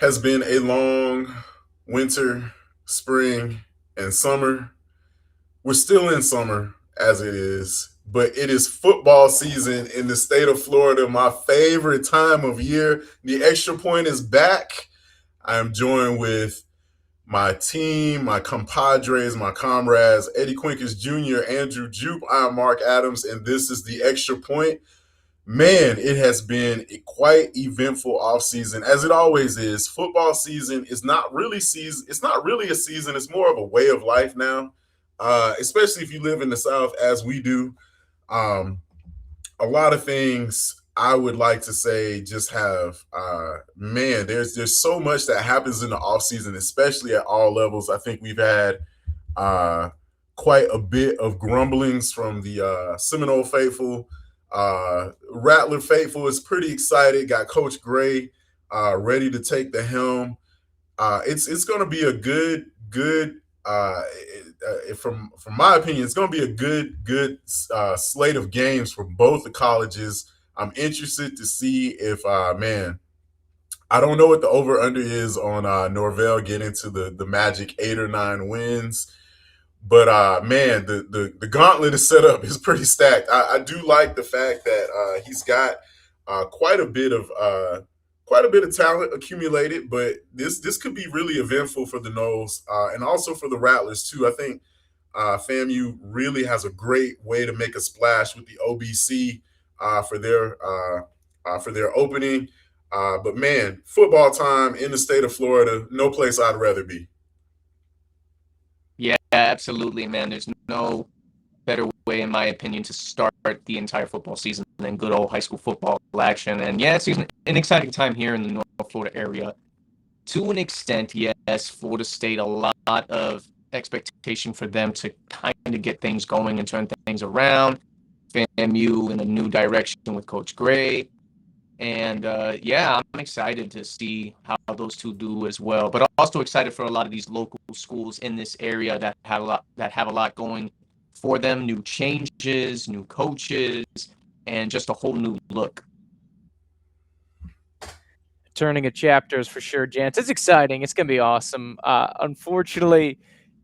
has been a long winter, spring, and summer. We're still in summer as it is, but it is football season in the state of Florida, my favorite time of year. The extra point is back. I am joined with my team, my compadres, my comrades, Eddie Quinkers Jr., Andrew Jupe. I am Mark Adams, and this is the extra point. Man, it has been a quite eventful offseason, as it always is. Football season is not really season. It's not really a season. It's more of a way of life now, especially if you live in the South, as we do. Um, a lot of things I would like to say just have man, there's so much that happens in the offseason, especially at all levels. I think we've had uh, quite a bit of grumblings from the Seminole faithful. Rattler faithful is pretty excited. Got Coach Gray ready to take the helm. It's going to be a good. From my opinion, it's going to be a good slate of games for both the colleges. I'm interested to see if man, I don't know what the over under is on Norvell getting to the magic 8 or 9 wins. But man, the gauntlet is set up. It's pretty stacked. I do like the fact that he's got quite a bit of talent accumulated. But this could be really eventful for the Noles and also for the Rattlers too. I think FAMU really has a great way to make a splash with the OBC for their opening. But man, football time in the state of Florida, no place I'd rather be. Yeah, absolutely, man. There's no better way, in my opinion, to start the entire football season than good old high school football action. And yeah, it's an exciting time here in the North Florida area. To an extent, yes, Florida State, a lot of expectation for them to kind of get things going and turn things around. FAMU in a new direction with Coach Gray. And yeah, I'm excited to see how those two do as well. But also excited for a lot of these local schools in this area that have a lot going for them. New changes, new coaches, and just a whole new look. Turning of chapters for sure, Jance. It's exciting. It's going to be awesome. Unfortunately,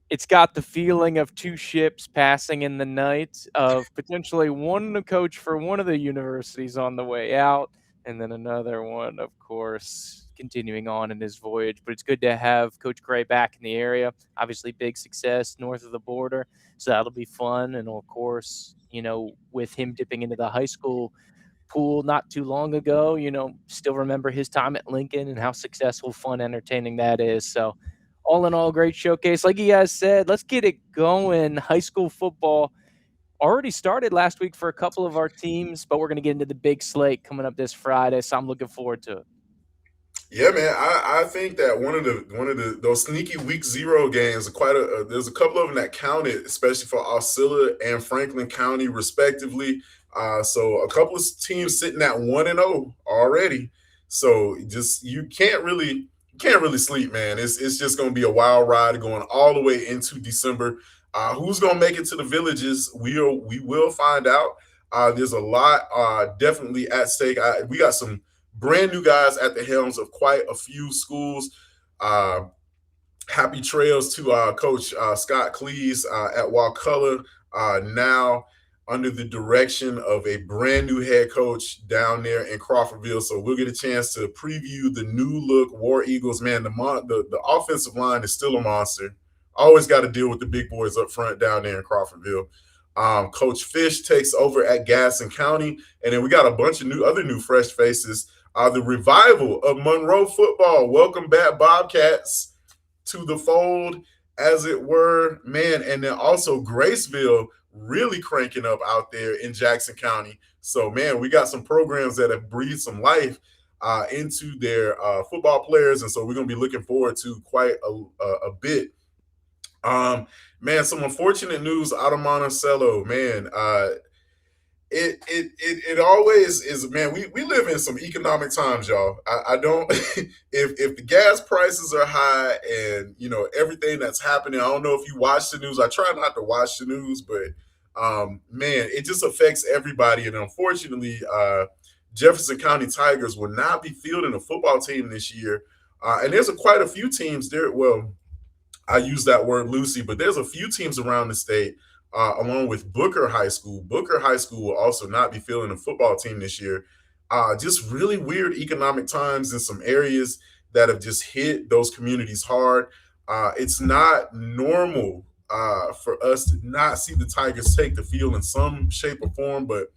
it's got the feeling of two ships passing in the night, of potentially one coach for one of the universities on the way out, and then another one, of course, continuing on in his voyage. But it's good to have Coach Gray back in the area. Obviously, big success north of the border, so that'll be fun. And of course, with him dipping into the high school pool not too long ago, still remember his time at Lincoln and how successful, fun, entertaining that is. So all in all, great showcase. Like you guys said, let's get it going. High school football already started last week for a couple of our teams, but we're going to get into the big slate coming up this Friday, so I'm looking forward to it. Yeah, man. I think that one of those sneaky week 0 games, there's a couple of them that counted, especially for Osceola and Franklin County, respectively. So a couple of teams sitting at 1-0 already. So just you can't really sleep, man. It's just going to be a wild ride going all the way into December. Who's going to make it to the villages? We will find out. There's a lot definitely at stake. We got some brand new guys at the helms of quite a few schools. Happy trails to Coach Scott Cleese at Wakulla, now under the direction of a brand new head coach down there in Crawfordville. So we'll get a chance to preview the new look War Eagles. Man, the offensive line is still a monster. Always got to deal with the big boys up front down there in Crawfordville. Coach Fish takes over at Gaston County. And then we got a bunch of other new fresh faces. The revival of Monroe football. Welcome back, Bobcats, to the fold, as it were. Man, and then also Graceville really cranking up out there in Jackson County. So, man, we got some programs that have breathed some life into their football players. And so we're going to be looking forward to quite a bit. Man, some unfortunate news out of Monticello, man. It always is, man. We live in some economic times, y'all. I don't if the gas prices are high and everything that's happening. I don't know if you watch the news. I try not to watch the news, but man, it just affects everybody. And unfortunately, Jefferson County Tigers will not be fielding a football team this year And there's quite a few teams there. Well, I use that word loosely, but there's a few teams around the state, along with Booker High School. Booker High School will also not be fielding a football team this year. Just really weird economic times in some areas that have just hit those communities hard. It's not normal for us to not see the Tigers take the field in some shape or form, but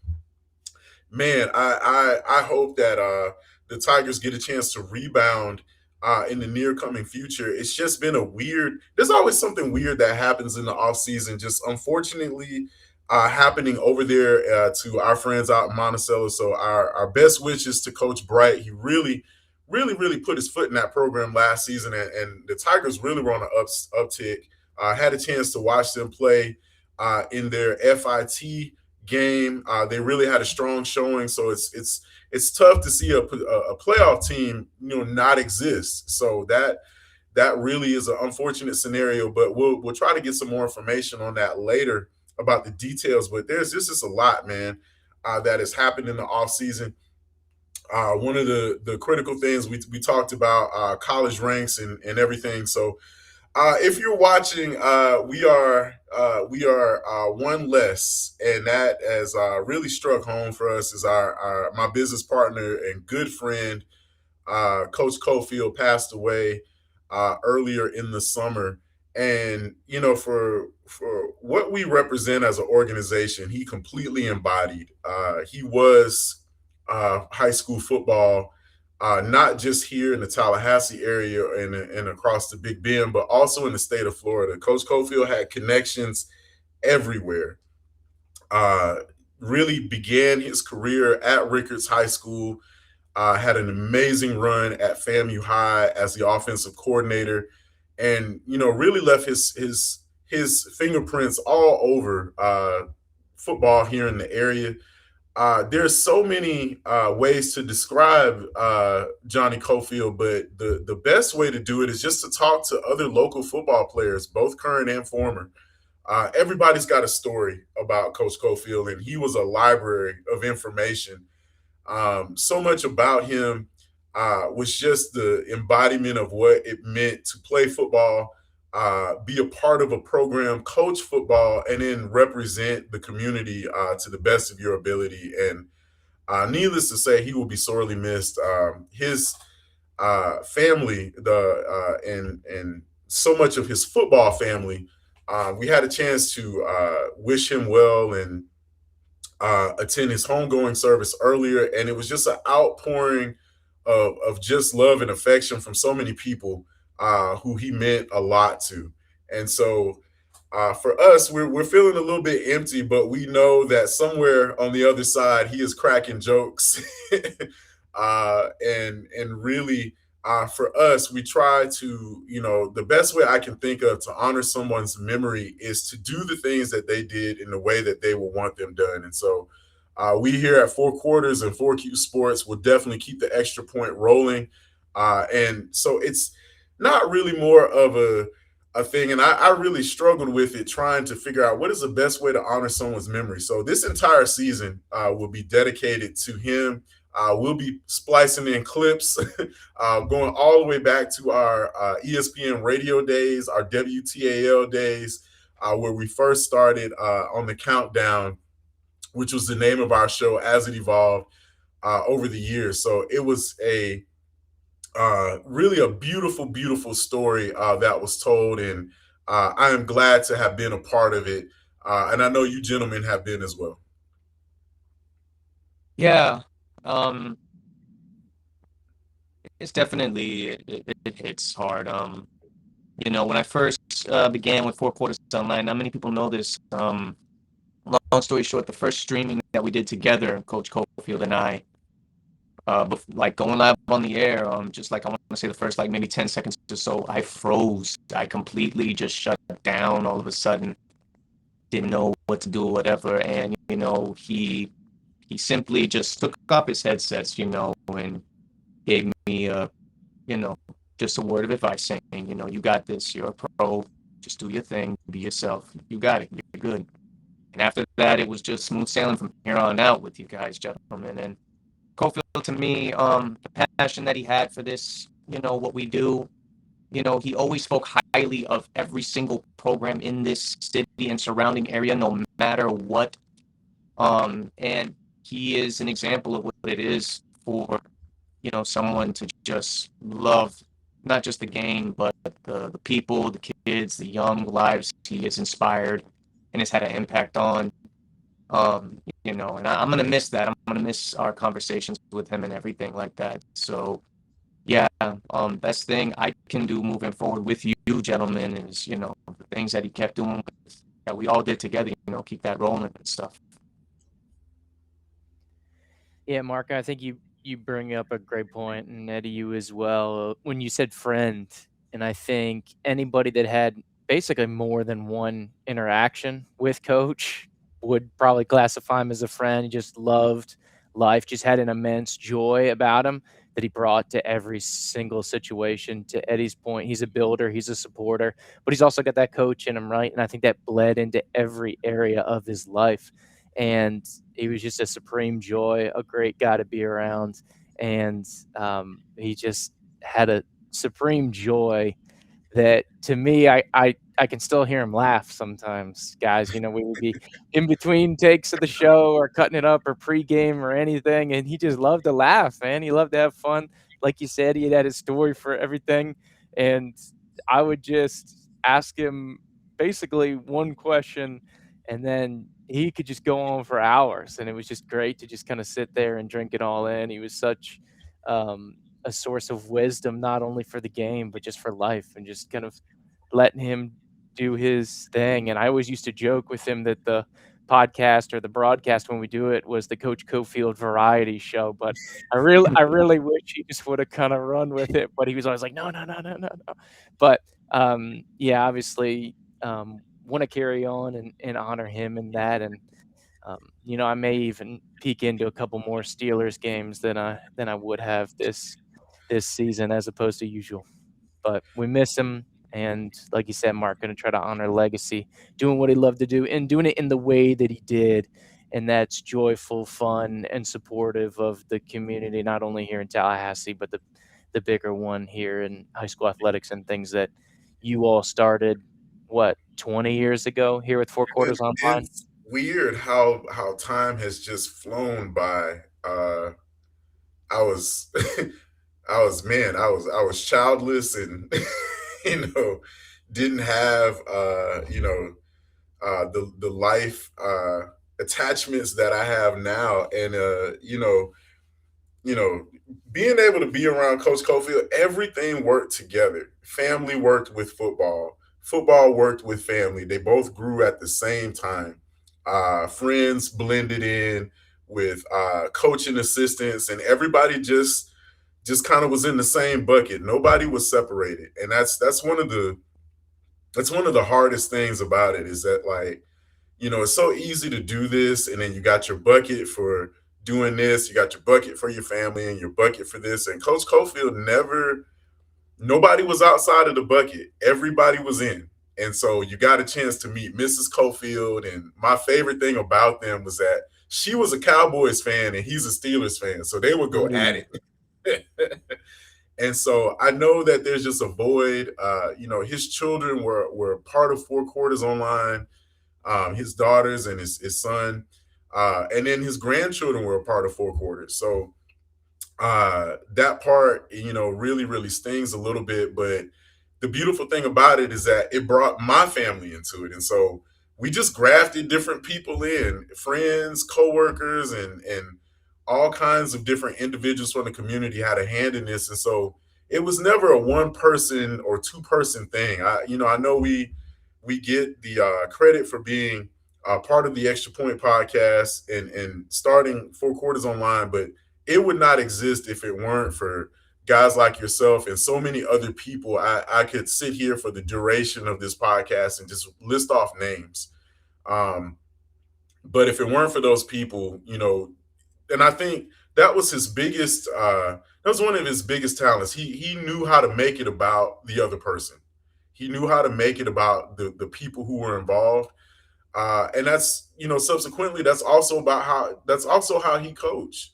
man, I hope that the Tigers get a chance to rebound in the near coming future. It's just been a weird. There's always something weird that happens in the off season. Just unfortunately, happening over there to our friends out in Monticello. So our best wishes to Coach Bright. He really put his foot in that program last season, and the Tigers really were on an uptick. Had a chance to watch them play in their FIT game. They really had a strong showing, so it's tough to see a playoff team not exist. So that really is an unfortunate scenario. But we'll try to get some more information on that later about the details. But there's just a lot, man, that has happened in the off season. One of the critical things we talked about college ranks and everything. So if you're watching, we are one less, and that has really struck home for us. Is my business partner and good friend, Coach Cofield, passed away earlier in the summer, and for what we represent as an organization, he completely embodied. He was high school football, not just here in the Tallahassee area and across the Big Bend, but also in the state of Florida. Coach Cofield had connections everywhere. Really began his career at Rickards High School, had an amazing run at FAMU High as the offensive coordinator, and really left his fingerprints all over football here in the area. There's so many ways to describe Johnny Cofield, but the best way to do it is just to talk to other local football players, both current and former. Everybody's got a story about Coach Cofield, and he was a library of information. So much about him was just the embodiment of what it meant to play football, be a part of a program, coach football, and then represent the community to the best of your ability. And needless to say, he will be sorely missed. His family, and so much of his football family, we had a chance to wish him well and attend his homegoing service earlier, and it was just an outpouring of just love and affection from so many people who he meant a lot to. And so for us, we're feeling a little bit empty, but we know that somewhere on the other side, he is cracking jokes. And really, for us, we try to, the best way I can think of to honor someone's memory is to do the things that they did in the way that they will want them done. And so we here at 4 Quarters and 4QSports will definitely keep the extra point rolling. And so it's not really more of a thing. And I really struggled with it, trying to figure out what is the best way to honor someone's memory. So this entire season will be dedicated to him. We'll be splicing in clips going all the way back to our ESPN radio days, our WTAL days, where we first started on the Countdown, which was the name of our show as it evolved over the years. So it was really a beautiful story that was told, and I am glad to have been a part of it. And I know you gentlemen have been as well. Yeah. It's definitely it hits hard. When I first began with 4 Quarters Online, not many people know this. Long story short, the first streaming that we did together, Coach Cofield and I, like going live on the air, just like I want to say the first maybe 10 seconds or so, I froze. I completely just shut down all of a sudden. Didn't know what to do or whatever. And, he simply just took up his headsets, and gave me just a word of advice saying, you got this, you're a pro, just do your thing, be yourself. You got it, you're good. And after that, it was just smooth sailing from here on out with you guys, gentlemen. And Cofield, to me, the passion that he had for this what we do. He always spoke highly of every single program in this city and surrounding area, no matter what. And he is an example of what it is for, someone to just love not just the game, but the people, the kids, the young lives he has inspired and has had an impact on. And I'm gonna miss that. I'm gonna miss our conversations with him and everything like that. So yeah, best thing I can do moving forward with you gentlemen is, the things that he kept doing that we all did together, keep that rolling and stuff. Yeah, Mark, I think you bring up a great point, and Eddie, you as well, when you said friend. And I think anybody that had basically more than one interaction with Coach would probably classify him as a friend. He just loved life, just had an immense joy about him that he brought to every single situation. To Eddie's point, he's a builder, he's a supporter, but he's also got that coach in him, right? And I think that bled into every area of his life. And he was just a supreme joy, a great guy to be around. And he just had a supreme joy that, to me, I can still hear him laugh sometimes, guys. We would be in between takes of the show or cutting it up or pregame or anything, and he just loved to laugh, man. He loved to have fun. Like you said, he had his story for everything. And I would just ask him basically one question, and then he could just go on for hours. And it was just great to just kind of sit there and drink it all in. He was such a source of wisdom, not only for the game, but just for life, and just kind of letting him do his thing. And I always used to joke with him that the podcast or the broadcast when we do it was the Coach Cofield variety show. But I really wish he just would have kind of run with it. But he was always like, no, no, no, no, no, no. But yeah, obviously, want to carry on and honor him in that. And I may even peek into a couple more Steelers games than I would have this season as opposed to usual. But we miss him, and like you said, Mark, going to try to honor legacy, doing what he loved to do and doing it in the way that he did, and that's joyful, fun, and supportive of the community, not only here in Tallahassee, but the bigger one here in high school athletics and things that you all started, 20 years ago here with Four Quarters Online? It's weird how time has just flown by. I was I was childless and didn't have the life attachments that I have now. And being able to be around Coach Cofield, everything worked together. Family worked with football. Football worked with family. They both grew at the same time. Friends blended in with coaching assistants, and everybody just kind of was in the same bucket. Nobody was separated, and that's one of the hardest things about it, is that, like, it's so easy to do this, and then you got your bucket for doing this, you got your bucket for your family, and your bucket for this. And Coach Cofield nobody was outside of the bucket. Everybody was in. And so you got a chance to meet Mrs. Cofield. And my favorite thing about them was that she was a Cowboys fan and he's a Steelers fan. So they would go at it. And so I know that there's just a void. His children were part of Four Quarters Online, his daughters and his son. And then his grandchildren were a part of Four Quarters. So that part, really, really stings a little bit. But the beautiful thing about it is that it brought my family into it. And so we just grafted different people in, friends, coworkers, and all kinds of different individuals from the community had a hand in this. And so it was never a one person or two person thing. I know we get the credit for being part of the Extra Point podcast and starting Four Quarters Online, but it would not exist if it weren't for guys like yourself and so many other people. I could sit here for the duration of this podcast and just list off names. But if it weren't for those people, and I think that was his biggest, that was one of his biggest talents. He knew how to make it about the other person. He knew how to make it about the people who were involved. And that's, subsequently, that's also how he coached.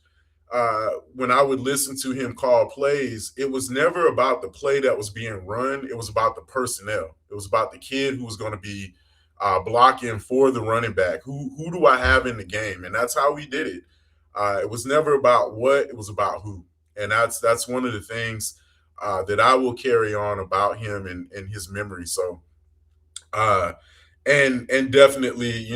when I would listen to him call plays, it was never about the play that was being run. It was about the personnel. It was about the kid who was going to be blocking for the running back. Who do I have in the game? And that's how we did it. It was never about what, it was about who. And that's one of the things that I will carry on about him and his memory. So, and definitely,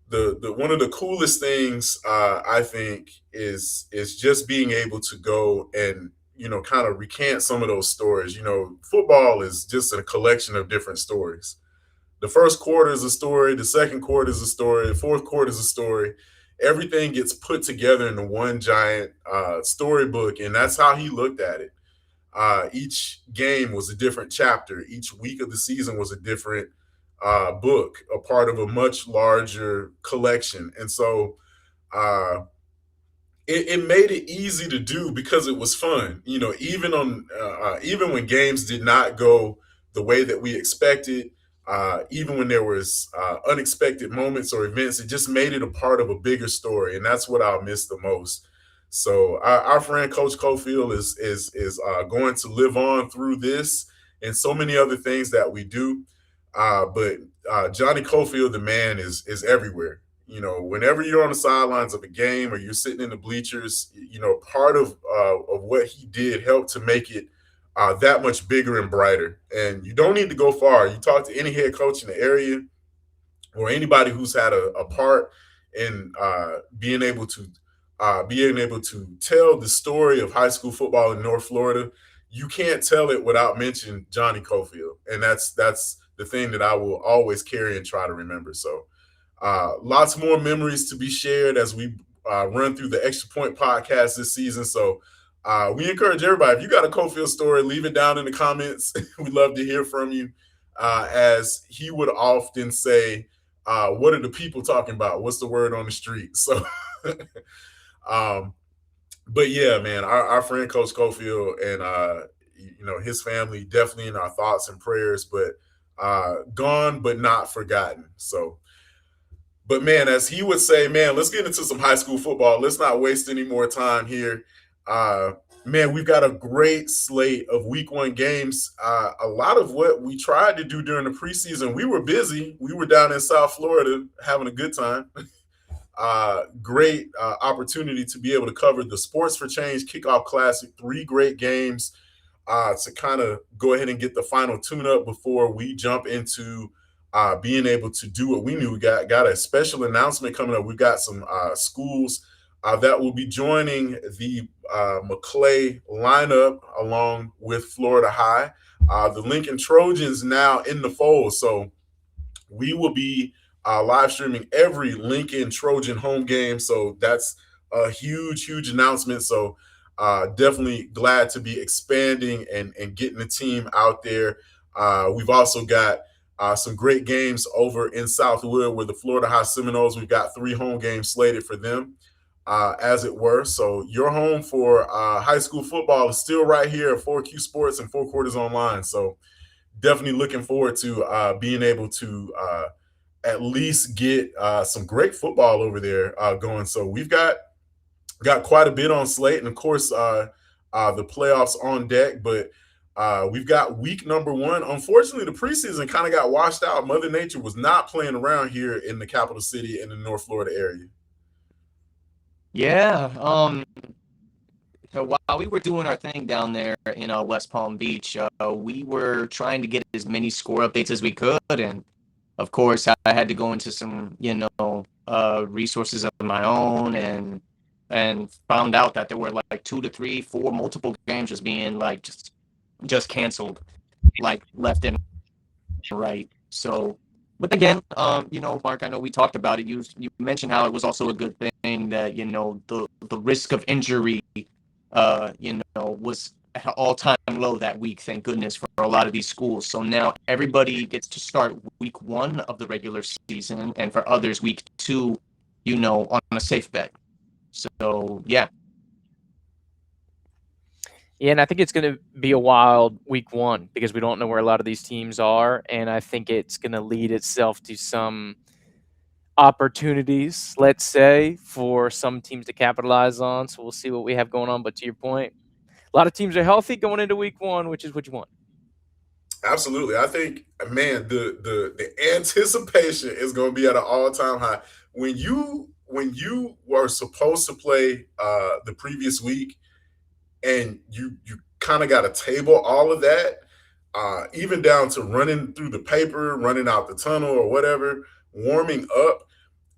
the one of the coolest things I think is just being able to go and kind of recant some of those stories. Football is just a collection of different stories. The first quarter is a story, the second quarter is a story, the fourth quarter is a story. Everything gets put together into one giant storybook, and that's how he looked at it. Each game was a different chapter. Each week of the season was a different book, a part of a much larger collection. And so it made it easy to do because it was fun. Even when games did not go the way that we expected, even when there was unexpected moments or events, it just made it a part of a bigger story, and that's what I'll miss the most. So our friend Coach Cofield is going to live on through this and so many other things that we do. But Johnny Cofield, the man, is everywhere. Whenever you're on the sidelines of a game or you're sitting in the bleachers, part of what he did helped to make it that much bigger and brighter. And you don't need to go far. You talk to any head coach in the area or anybody who's had a part in being able to tell the story of high school football in North Florida. You can't tell it without mentioning Johnny Cofield, and that's the thing that I will always carry and try to remember. So, lots more memories to be shared as we run through the Extra Point podcast this season. So, we encourage everybody, if you got a Cofield story, leave it down in the comments. We'd love to hear from you. As he would often say, what are the people talking about? What's the word on the street? So, but yeah, man, our friend Coach Cofield and his family definitely in our thoughts and prayers, but gone but not forgotten. So, but man, as he would say, man, let's get into some high school football. Let's not waste any more time here. Man, we've got a great slate of week one games. A lot of what we tried to do during the preseason, we were busy. We were down in South Florida having a good time. Great opportunity to be able to cover the Sports for Change Kickoff Classic. 3 great games to kind of go ahead and get the final tune-up before we jump into being able to do what we knew. We got a special announcement coming up. We've got some schools that will be joining the McClay lineup along with Florida High. The Lincoln Trojans now in the fold. So we will be live streaming every Lincoln Trojan home game. So that's a huge announcement. So definitely glad to be expanding and getting the team out there. We've also got some great games over in Southwood with the Florida High Seminoles. We've got 3 home games slated for them, as it were. So your home for high school football is still right here at 4QSports and 4 Quarters Online. So definitely looking forward to being able to at least get some great football over there going. So we've got quite a bit on slate, and of course the playoffs on deck. But we've got week number 1. Unfortunately, the preseason kind of got washed out. Mother Nature was not playing around here in the capital city in the North Florida area. Yeah. So while we were doing our thing down there in West Palm Beach, we were trying to get as many score updates as we could, and of course, I had to go into some, resources of my own, and found out that there were like 2 to 3, 4 multiple games just being like just canceled, like left and right. So, but again, Mark, I know we talked about it. You mentioned how it was also a good thing that the risk of injury, was at an all-time low that week. Thank goodness for a lot of these schools. So now everybody gets to start week 1 of the regular season, and for others, week 2, on a safe bet. So yeah. Yeah, and I think it's going to be a wild week 1 because we don't know where a lot of these teams are, and I think it's going to lead itself to some opportunities, let's say, for some teams to capitalize on. So we'll see what we have going on. But to your point, a lot of teams are healthy going into week one, which is what you want. Absolutely. I think, man, the anticipation is going to be at an all-time high. When you were supposed to play the previous week and you kind of got to table all of that, even down to running through the paper, running out the tunnel or whatever, warming up.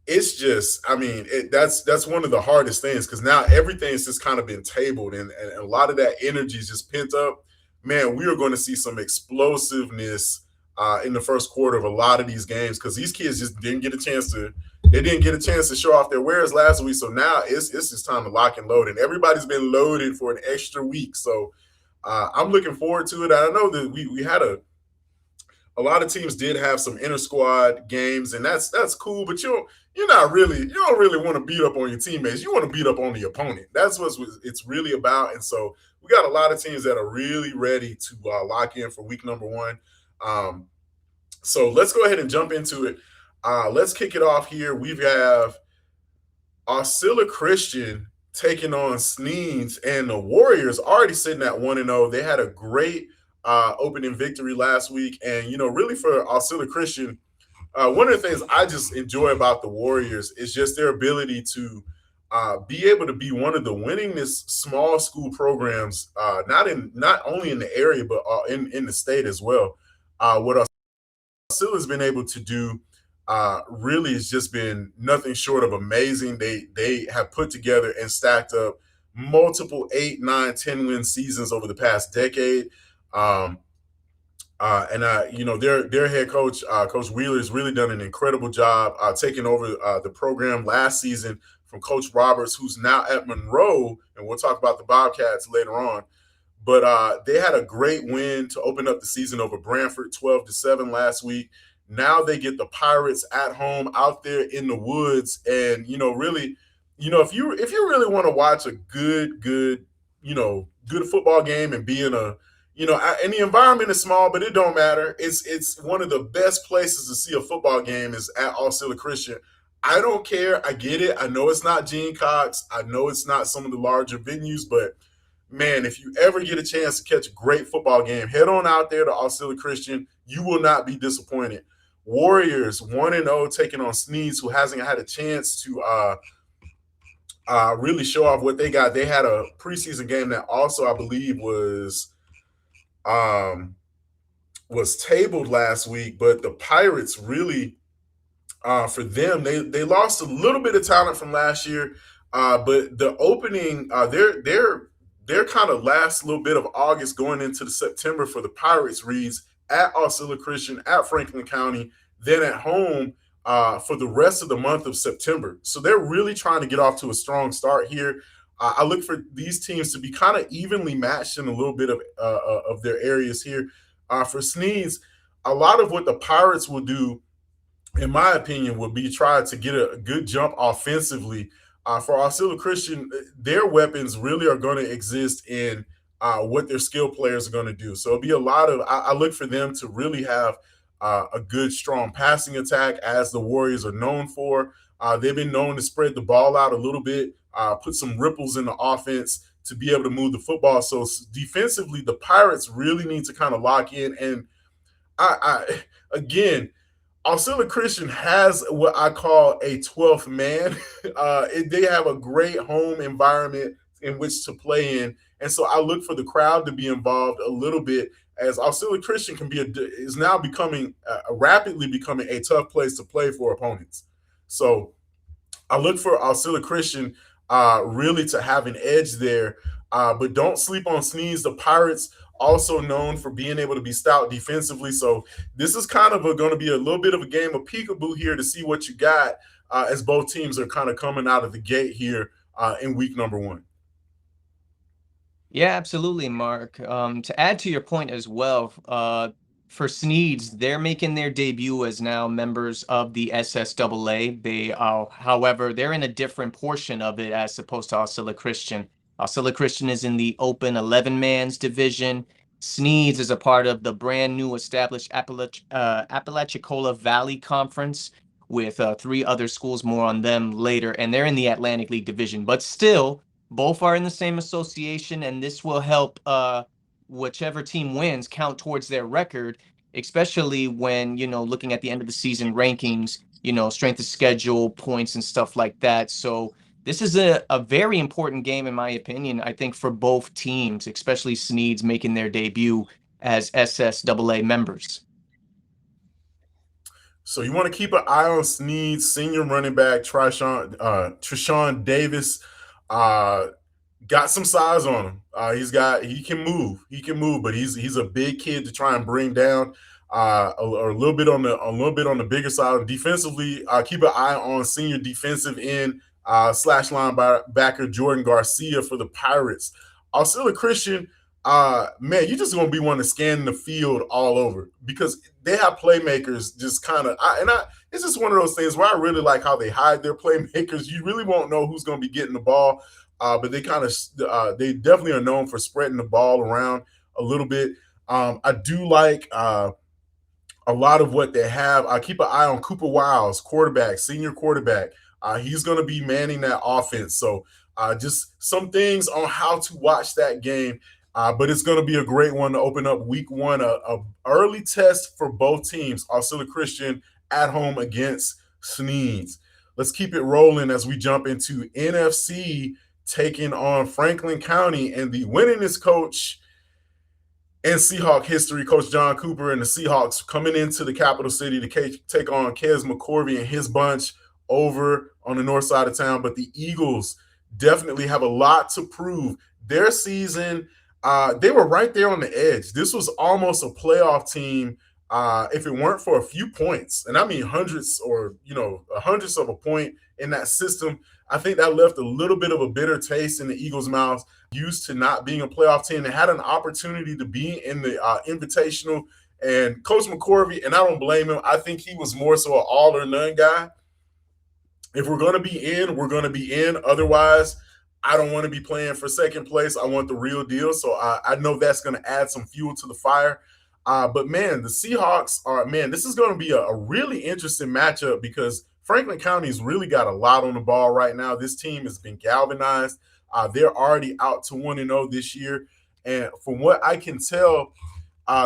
It's just, I mean, that's one of the hardest things because now everything's just kind of been tabled and a lot of that energy is just pent up. Man, we are going to see some explosiveness in the first quarter of a lot of these games because these kids just didn't get a chance to. They didn't get a chance to show off their wares last week, so now it's just time to lock and load. And everybody's been loaded for an extra week, so I'm looking forward to it. I know that we had a lot of teams did have some inter squad games, and that's cool. But you don't really want to beat up on your teammates. You want to beat up on the opponent. That's what it's really about. And so we got a lot of teams that are really ready to lock in for week number one. So let's go ahead and jump into it. Let's kick it off here. We have Osceola Christian taking on Sneeds, and the Warriors already sitting at 1-0. They had a great opening victory last week. And, really for Osceola Christian, one of the things I just enjoy about the Warriors is just their ability to be able to be one of the winningest small school programs, not only in the area, but in the state as well. What Osceola has been able to do really has just been nothing short of amazing. They have put together and stacked up multiple 8, 9, 10 win seasons over the past decade. Their head coach, Coach Wheeler, has really done an incredible job taking over the program last season from Coach Roberts, who's now at Monroe, and we'll talk about the Bobcats later on. But they had a great win to open up the season over Branford, 12-7 last week. Now they get the Pirates at home out there in the woods, and really, if you really want to watch a good football game and be in a and the environment is small, but it don't matter. It's one of the best places to see a football game is at Osceola Christian. I don't care. I get it. I know it's not Gene Cox. I know it's not some of the larger venues, but man, if you ever get a chance to catch a great football game, head on out there to Osceola Christian. You will not be disappointed. Warriors 1-0 taking on Sneeds, who hasn't had a chance to really show off what they got. They had a preseason game that also, I believe, was tabled last week, but the Pirates really, for them, they lost a little bit of talent from last year, but the opening, their kind of last little bit of August going into the September for the Pirates reads at Osceola Christian, at Franklin County, then at home for the rest of the month of September. So they're really trying to get off to a strong start here. I look for these teams to be kind of evenly matched in a little bit of their areas here. For Sneeds, a lot of what the Pirates will do, in my opinion, will be try to get a good jump offensively. For Osceola Christian, their weapons really are going to exist in what their skill players are going to do. So it'll be a lot of – I look for them to really have a good, strong passing attack, as the Warriors are known for. They've been known to spread the ball out a little bit, put some ripples in the offense to be able to move the football. So defensively, the Pirates really need to kind of lock in. And again, Osceola Christian has what I call a 12th man. They have a great home environment in which to play in. And so I look for the crowd to be involved a little bit, as Osceola Christian is now rapidly becoming a tough place to play for opponents. So I look for Osceola Christian really to have an edge there. But don't sleep on Sneeze. The Pirates also known for being able to be stout defensively. So this is kind of going to be a little bit of a game of peekaboo here to see what you got as both teams are kind of coming out of the gate here in week number one. Yeah, absolutely, Mark. To add to your point as well, for Sneeds, they're making their debut as now members of the SSAA. They however, they're in a different portion of it as opposed to Osceola Christian. Osceola Christian is in the open 11-man's division. Sneeds is a part of the brand new established Apalachicola Valley Conference, with 3 other schools. More on them later, and they're in the Atlantic League division. But still, both are in the same association, and this will help whichever team wins count towards their record, especially when, looking at the end of the season rankings, strength of schedule, points, and stuff like that. So this is a very important game, in my opinion, I think, for both teams, especially Sneads making their debut as SSAA members. So you want to keep an eye on Sneads, senior running back Treshawn Davis. Got some size on him. He can move, but he's a big kid to try and bring down. A little bit on the bigger side. Defensively, keep an eye on senior defensive end / linebacker Jordan Garcia for the Pirates. Auxiliary Christian, man, you're just gonna be one to scan the field all over because they have playmakers. Just kind of, it's just one of those things where I really like how they hide their playmakers. You really won't know who's gonna be getting the ball. But they they definitely are known for spreading the ball around a little bit. I do like a lot of what they have. I keep an eye on Cooper Wiles, senior quarterback. He's going to be manning that offense. So just some things on how to watch that game. But it's going to be a great one to open up week 1, a early test for both teams. Auxiliary Christian at home against Sneads. Let's keep it rolling as we jump into NFC, taking on Franklin County, and the winningest coach in Seahawk history, Coach John Cooper, and the Seahawks coming into the capital city to take on Kes McCorvey and his bunch over on the north side of town. But the Eagles definitely have a lot to prove. Their season, they were right there on the edge. This was almost a playoff team if it weren't for a few points. And I mean hundreds of a point in that system. I think that left a little bit of a bitter taste in the Eagles' mouths, used to not being a playoff team. They had an opportunity to be in the Invitational. And Coach McCorvey, and I don't blame him, I think he was more so an all or none guy. If we're going to be in, we're going to be in. Otherwise, I don't want to be playing for second place. I want the real deal. So I know that's going to add some fuel to the fire. But, man, the Seahawks this is going to be a really interesting matchup because Franklin County's really got a lot on the ball right now. This team has been galvanized. They're already out to 1-0 this year. And from what I can tell,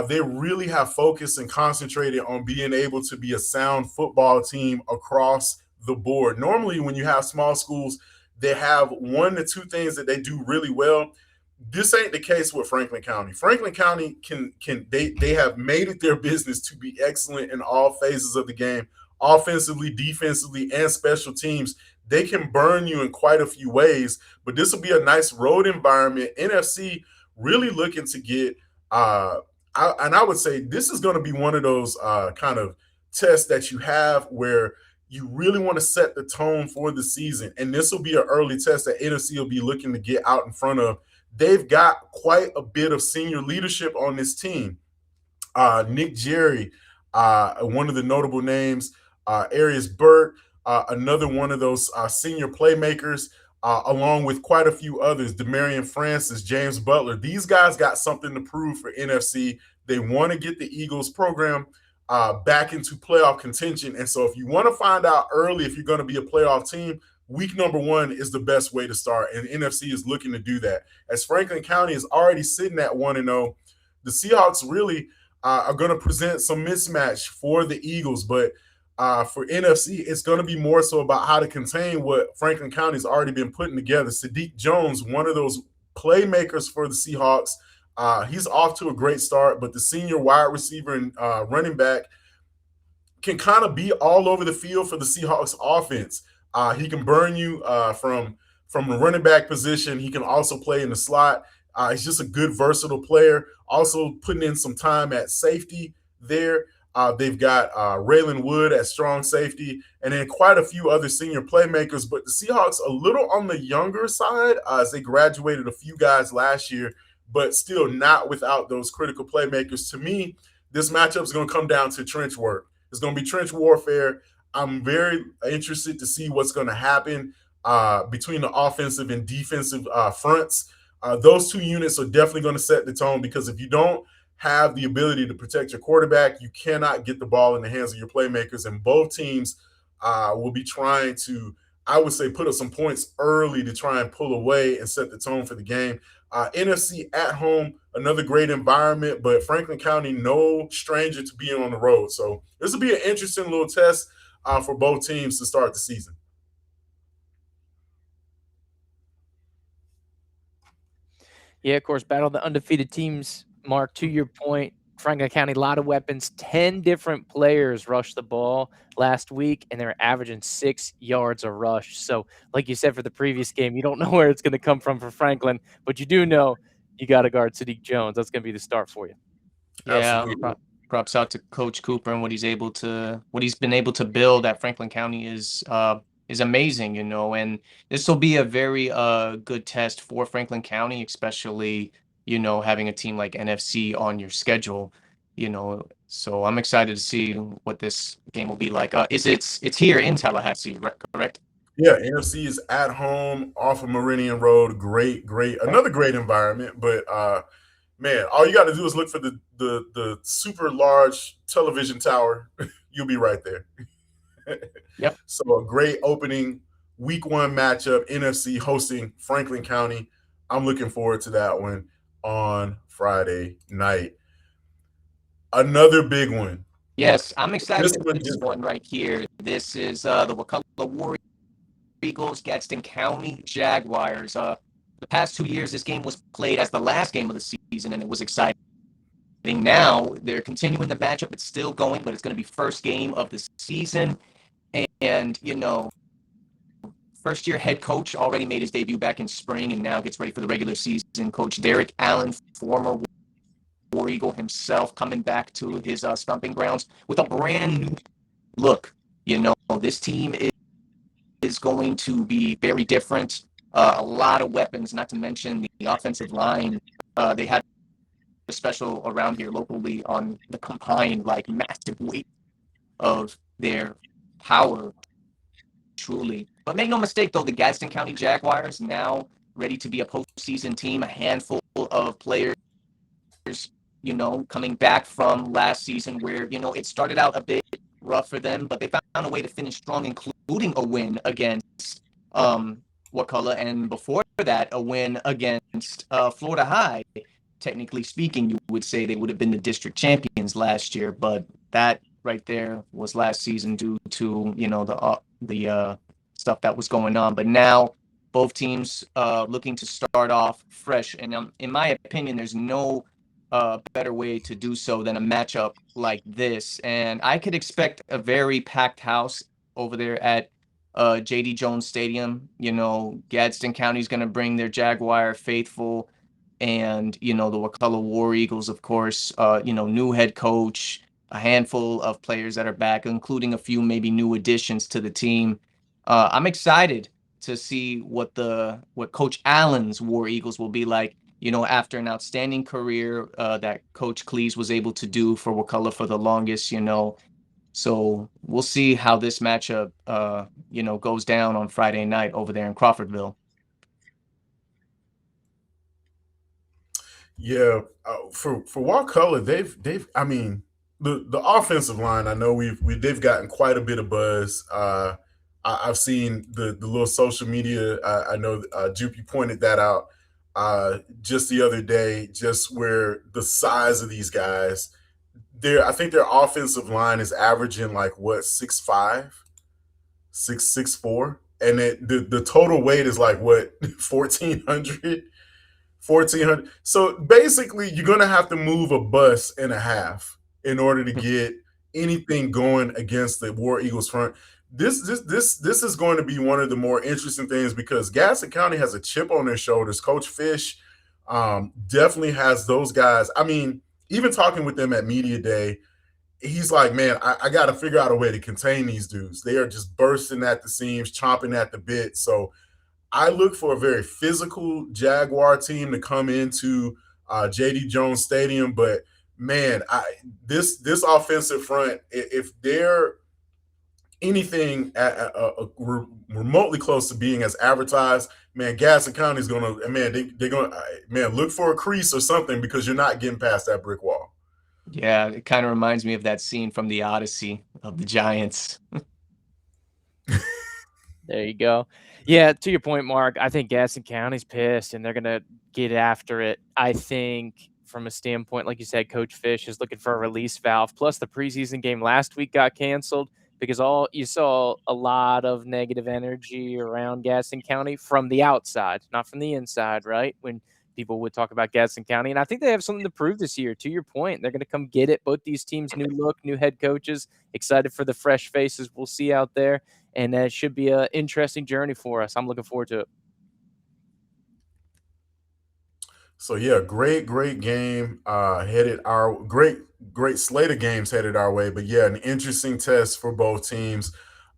they really have focused and concentrated on being able to be a sound football team across the board. Normally, when you have small schools, they have 1 to 2 things that they do really well. This ain't the case with Franklin County. Franklin County they have made it their business to be excellent in all phases of the game. Offensively, defensively, and special teams. They can burn you in quite a few ways, but this will be a nice road environment. NFC really looking to get I would say this is going to be one of those kind of tests that you have where you really want to set the tone for the season. And this will be an early test that NFC will be looking to get out in front of. They've got quite a bit of senior leadership on this team. Nick Jerry, one of the notable names, Arias Burt, another one of those senior playmakers, along with quite a few others, Demarion Francis, James Butler. These guys got something to prove for NFC. They want to get the Eagles program back into playoff contention. And so if you want to find out early if you're going to be a playoff team, week number 1 is the best way to start. And NFC is looking to do that. As Franklin County is already sitting at 1-0, the Seahawks really are going to present some mismatch for the Eagles. But for NFC, it's going to be more so about how to contain what Franklin County's already been putting together. Sadiq Jones, one of those playmakers for the Seahawks, he's off to a great start, but the senior wide receiver and running back can kind of be all over the field for the Seahawks offense. He can burn you from the running back position. He can also play in the slot. He's just a good, versatile player. Also putting in some time at safety there. They've got Raylan Wood at strong safety, and then quite a few other senior playmakers. But the Seahawks a little on the younger side as they graduated a few guys last year, but still not without those critical playmakers. To me, this matchup is going to come down to trench work. It's going to be trench warfare. I'm very interested to see what's going to happen between the offensive and defensive fronts. Those 2 units are definitely going to set the tone because if you don't have the ability to protect your quarterback, you cannot get the ball in the hands of your playmakers. And both teams will be trying to, I would say, put up some points early to try and pull away and set the tone for the game. NFC at home, another great environment, but Franklin County, no stranger to being on the road. So this will be an interesting little test for both teams to start the season. Yeah, of course, battle of the undefeated teams. Mark, to your point, Franklin County, a lot of weapons. 10 different players rushed the ball last week, and they're averaging 6 yards a rush. So, like you said for the previous game, you don't know where it's going to come from for Franklin, but you do know you got to guard Sadiq Jones. That's going to be the start for you. Yeah, Absolutely. props out to Coach Cooper and what he's been able to build at Franklin County is amazing, and this will be a very good test for Franklin County, especially, having a team like NFC on your schedule, so I'm excited to see what this game will be like. It's here in Tallahassee, correct? Yeah, NFC is at home off of Meridian Road. Great, another great environment. But man, all you got to do is look for the super large television tower. You'll be right there. Yep. So a great opening week 1 matchup, NFC hosting Franklin County. I'm looking forward to that one on Friday night. Another big one. Yes, I'm excited This for one this just one right here. This is the Wakulla Warriors Eagles, Gadsden County Jaguars. The past 2 years, this game was played as the last game of the season, and it was exciting. Now they're continuing the matchup. It's still going, but it's going to be first game of the season. And, first-year head coach already made his debut back in spring and now gets ready for the regular season. Coach Derek Allen, former War Eagle himself, coming back to his stomping grounds with a brand new look. This team is going to be very different. A lot of weapons, not to mention the offensive line. They had a special around here locally on the combined, massive weight of their power, truly. But make no mistake, though, the Gadsden County Jaguars now ready to be a postseason team. A handful of players, coming back from last season where, it started out a bit rough for them, but they found a way to finish strong, including a win against Wakulla, and before that, a win against Florida High. Technically speaking, you would say they would have been the district champions last year, but that right there was last season due to the stuff that was going on. But now both teams looking to start off fresh, and in my opinion, there's no better way to do so than a matchup like this. And I could expect a very packed house over there at J.D. Jones Stadium. Gadsden County is going to bring their Jaguar faithful, and the Wakulla War Eagles, of course, new head coach, a handful of players that are back, including a few maybe new additions to the team. I'm excited to see what Coach Allen's War Eagles will be like, after an outstanding career that Coach Cleese was able to do for Wakulla for the longest, So we'll see how this matchup, goes down on Friday night over there in Crawfordville. Yeah, for Wakulla, they've I mean the offensive line. I know they've gotten quite a bit of buzz. I've seen the little social media. I know Jupy pointed that out just the other day. Just where the size of these guys, I think their offensive line is averaging like what 6'5", 6'4", and the total weight is like what 1,400. So basically, you're gonna have to move a bus and a half in order to get anything going against the War Eagles front. This is going to be one of the more interesting things because Gadsden County has a chip on their shoulders. Coach Fish definitely has those guys. I mean, even talking with them at media day, he's like, man, I got to figure out a way to contain these dudes. They are just bursting at the seams, chomping at the bit. So I look for a very physical Jaguar team to come into J.D. Jones Stadium. But, man, this offensive front, if they're anything remotely close to being as advertised, man, Gadsden County is going to, man, they're going to, man, look for a crease or something because you're not getting past that brick wall. Yeah, it kind of reminds me of that scene from the Odyssey of the Giants. There you go. Yeah, to your point, Mark, I think Gaston County's pissed and they're going to get after it. I think from a standpoint, like you said, Coach Fish is looking for a release valve. Plus, the preseason game last week got canceled because all you saw a lot of negative energy around Gaston County from the outside, not from the inside, right? When people would talk about Gaston County. And I think they have something to prove this year. To your point, they're going to come get it. Both these teams, new look, new head coaches, excited for the fresh faces we'll see out there. And that should be an interesting journey for us. I'm looking forward to it. So yeah, great game headed our great slate of games headed our way. But yeah, an interesting test for both teams.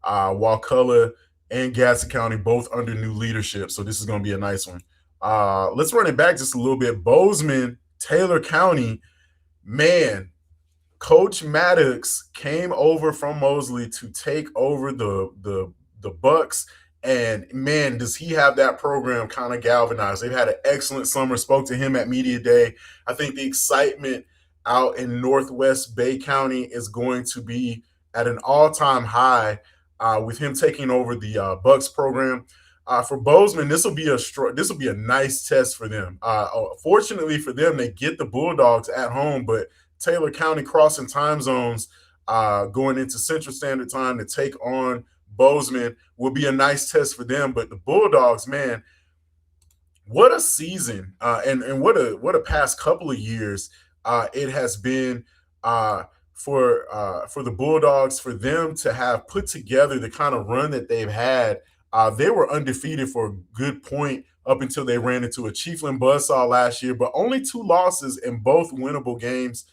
Wakulla and Gaston County both under new leadership, so this is going to be a nice one. Let's run it back just a little bit. Bozeman, Taylor County, man. Coach Maddox came over from Mosley to take over the Bucks, and man, does he have that program kind of galvanized? They've had an excellent summer. Spoke to him at media day. I think the excitement out in Northwest Bay County is going to be at an all-time high with him taking over the Bucks program. For Bozeman, this will be a nice test for them. Fortunately for them, they get the Bulldogs at home, but Taylor County crossing time zones going into Central Standard Time to take on Bozeman will be a nice test for them. But the Bulldogs, man, what a season and what a past couple of years it has been for the Bulldogs, for them to have put together the kind of run that they've had. They were undefeated for a good point up until they ran into a Chiefland buzzsaw last year, but only 2 losses in both winnable games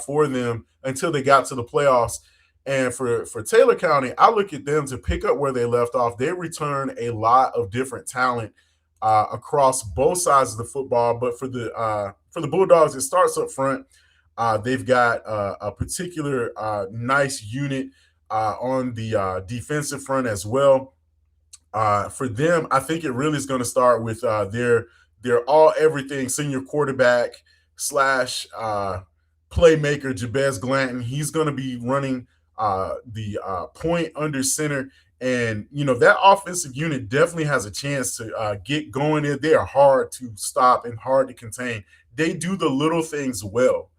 for them until they got to the playoffs. And for Taylor County, I look at them to pick up where they left off. They return a lot of different talent across both sides of the football. But for the Bulldogs, it starts up front. They've got a particular nice unit on the defensive front as well. For them, I think it really is going to start with their all everything senior quarterback slash playmaker Jabez Glanton. He's going to be running the point under center, and that offensive unit definitely has a chance to get going. They are hard to stop and hard to contain. They do the little things well.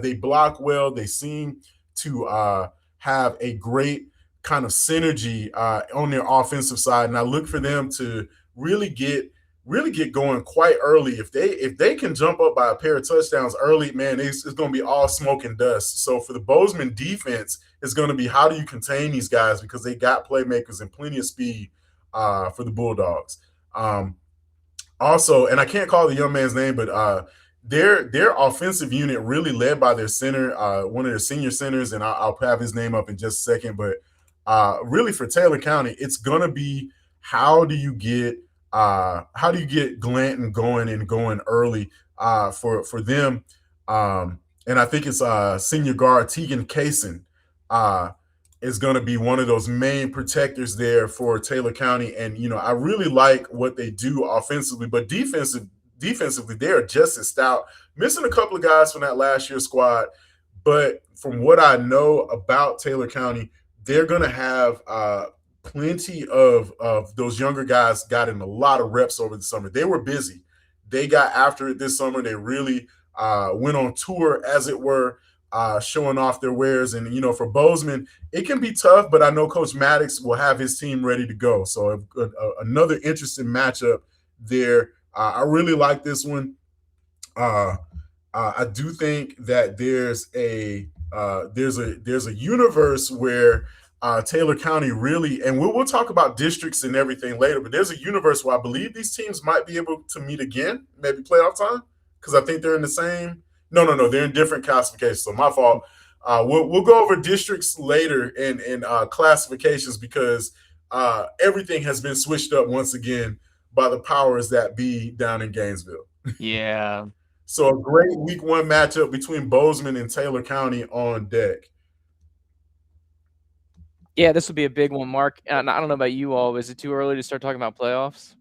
They block well. They seem to have a great kind of synergy on their offensive side, and I look for them to really get going quite early. If they can jump up by a pair of touchdowns early, man, it's going to be all smoke and dust. So for the Bozeman defense, it's going to be how do you contain these guys, because they got playmakers and plenty of speed for the Bulldogs. Also, and I can't call the young man's name, but their offensive unit really led by their center, one of their senior centers, and I'll have his name up in just a second. But really for Taylor County, it's gonna be how do you get Glanton going early for them, and I think it's senior guard Tegan Kaysen is going to be one of those main protectors there for Taylor County. And I really like what they do offensively, but defensively they are just as stout. Missing a couple of guys from that last year's squad, but from what I know about Taylor County, they're going to have plenty of those younger guys got in a lot of reps over the summer. They were busy. They got after it this summer. They really went on tour, as it were, showing off their wares. And, for Bozeman, it can be tough, but I know Coach Maddox will have his team ready to go. So another interesting matchup there. I really like this one. I do think that there's a universe where Taylor County really, and we'll talk about districts and everything later, but there's a universe where I believe these teams might be able to meet again, maybe playoff time, because I think they're in the same. No, they're in different classifications. So my fault. We'll go over districts later and classifications, because everything has been switched up once again by the powers that be down in Gainesville. Yeah. So a great week 1 matchup between Bozeman and Taylor County on deck. Yeah, this will be a big one, Mark. And I don't know about you all. Is it too early to start talking about playoffs?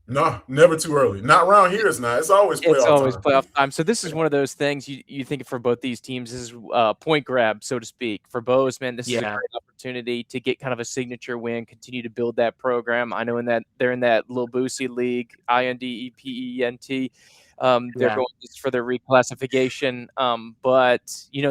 No, never too early. Not around here. It's not. It's always It's playoff always time. playoff time. So this is one of those things you think for both these teams. This is point grab, so to speak. For Bozeman, this is a Yeah. great opportunity to get kind of a signature win, continue to build that program. I know in that they're in that little Boosie league, INDEPENT. They're Yeah. going just for their reclassification. But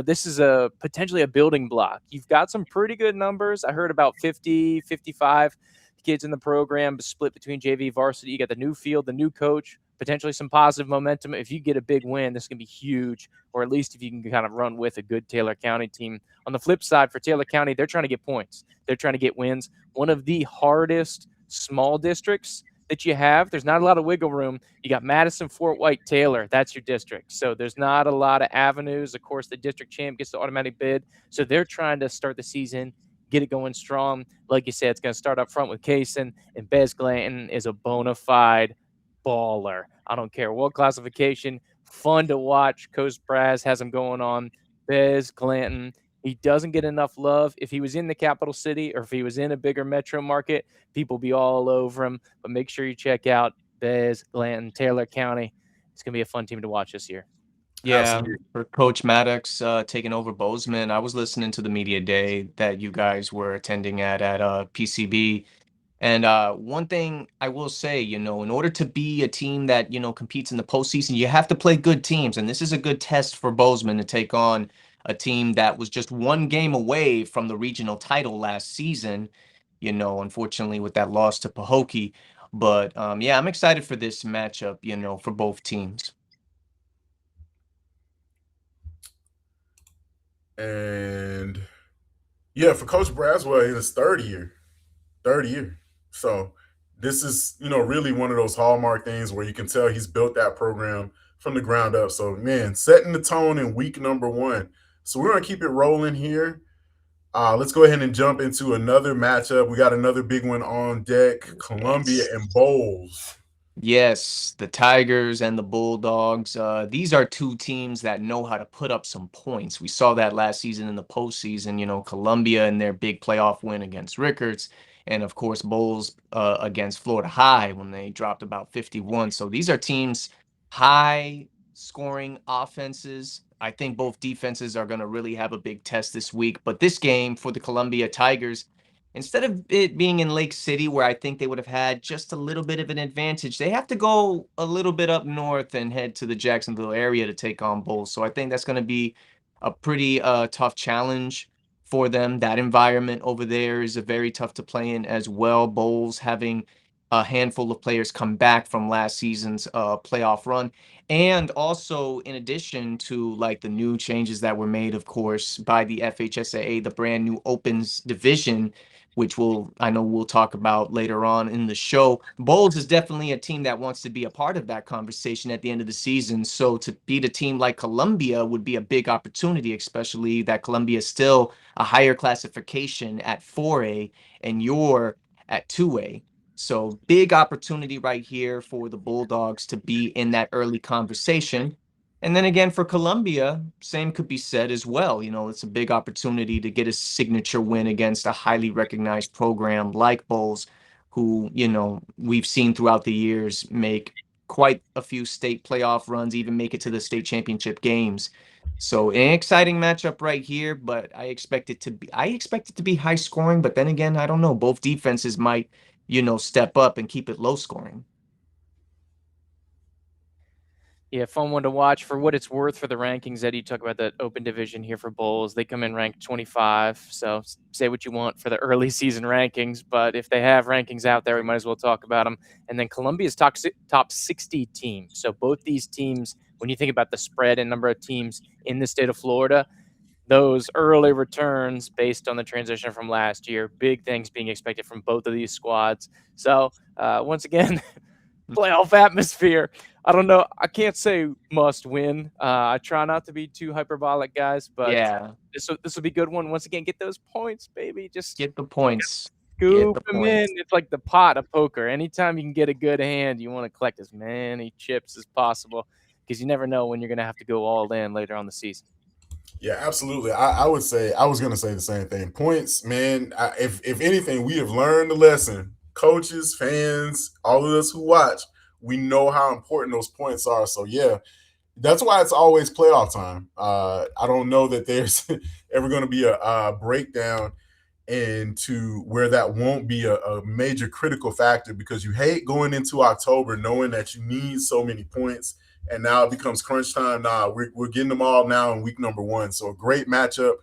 this is a potentially a building block. You've got some pretty good numbers. I heard about 50, 55 kids in the program split between JV varsity. You got the new field, the new coach, potentially some positive momentum. If you get a big win, this can be huge, or at least if you can kind of run with a good Taylor County team. On the flip side, for Taylor County, they're trying to get points. They're trying to get wins. One of the hardest small districts that you have, there's not a lot of wiggle room. You got Madison, Fort White, Taylor. That's your district. So there's not a lot of avenues. Of course, the district champ gets the automatic bid. So they're trying to start the season, get it going strong. Like you said, it's going to start up front with Kaysen, and Bez Glanton is a bona fide baller. I don't care what classification. Fun to watch. Coach Braz has him going on. Bez Glanton. He doesn't get enough love. If he was in the capital city or if he was in a bigger metro market, people be all over him. But make sure you check out Bez Glanton, Taylor County. It's going to be a fun team to watch this year. Yeah, Absolutely. for Coach Maddox taking over Bozeman, I was listening to the media day that you guys were attending at PCB. And one thing I will say, in order to be a team that, competes in the postseason, you have to play good teams. And this is a good test for Bozeman to take on a team that was just one game away from the regional title last season, unfortunately with that loss to Pahokee. But yeah, I'm excited for this matchup, for both teams. And yeah, for Coach Braswell in his third year. So this is, really one of those hallmark things where you can tell he's built that program from the ground up. So man, setting the tone in week number 1. So we're gonna keep it rolling here. Let's go ahead and jump into another matchup. We got another big one on deck: Columbia Yes. and Bowles. Yes, the Tigers and the Bulldogs. These are two teams that know how to put up some points. We saw that last season in the postseason. Columbia and their big playoff win against Rickards, and of course Bulls against Florida High when they dropped about 51. So these are teams high scoring offenses. I think both defenses are going to really have a big test this week. But this game for the Columbia Tigers, instead of it being in Lake City, where I think they would have had just a little bit of an advantage, they have to go a little bit up north and head to the Jacksonville area to take on Bulls. So I think that's going to be a pretty tough challenge for them. That environment over there is a very tough to play in as well. Bulls having a handful of players come back from last season's playoff run. And also, in addition to like the new changes that were made, of course, by the FHSAA, the brand new Opens division, which I know we'll talk about later on in the show. Bulls is definitely a team that wants to be a part of that conversation at the end of the season. So to beat a team like Columbia would be a big opportunity, especially that Columbia is still a higher classification at 4A and you're at 2A. So big opportunity right here for the Bulldogs to be in that early conversation. And then again, for Columbia, same could be said as well. It's a big opportunity to get a signature win against a highly recognized program like Bulls, who, we've seen throughout the years make quite a few state playoff runs, even make it to the state championship games. So an exciting matchup right here, but I expect it to be high scoring, but then again, I don't know. Both defenses might, step up and keep it low scoring. Yeah, fun one to watch. For what it's worth for the rankings, Eddie, you talk about that open division here for Bulls. They come in ranked 25. So say what you want for the early season rankings, but if they have rankings out there, we might as well talk about them. And then Columbia's top 60 team. So both these teams, when you think about the spread and number of teams in the state of Florida, those early returns based on the transition from last year, big things being expected from both of these squads. So once again, playoff atmosphere. I don't know. I can't say must win. I try not to be too hyperbolic, guys, but Yeah, this will be a good one. Once again, get those points, baby. Just get the points. Get scoop the them in. points. It's like the pot of poker. Anytime you can get a good hand, you want to collect as many chips as possible because you never know when you're going to have to go all in later on the season. Yeah, absolutely. I was going to say the same thing. Points, man. If anything, we have learned the lesson. coaches, fans, all of us who watch, we know how important those points are. So yeah, that's why it's always playoff time. I don't know that there's ever going to be a breakdown into where that won't be a major critical factor, because you hate going into October knowing that you need so many points, and now it becomes crunch time. Nah, we're getting them all now in week number 1. So a great matchup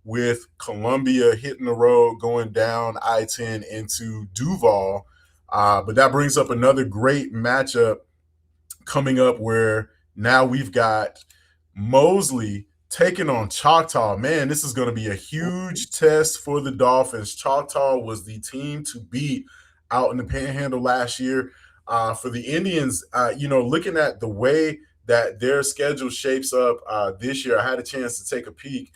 with Columbia hitting the road, going down I-10 into Duval. But that brings up another great matchup coming up where now we've got Mosley taking on Choctaw. Man, this is going to be a huge test for the Dolphins. Choctaw was the team to beat out in the Panhandle last year. For the Indians, looking at the way that their schedule shapes up this year, I had a chance to take a peek.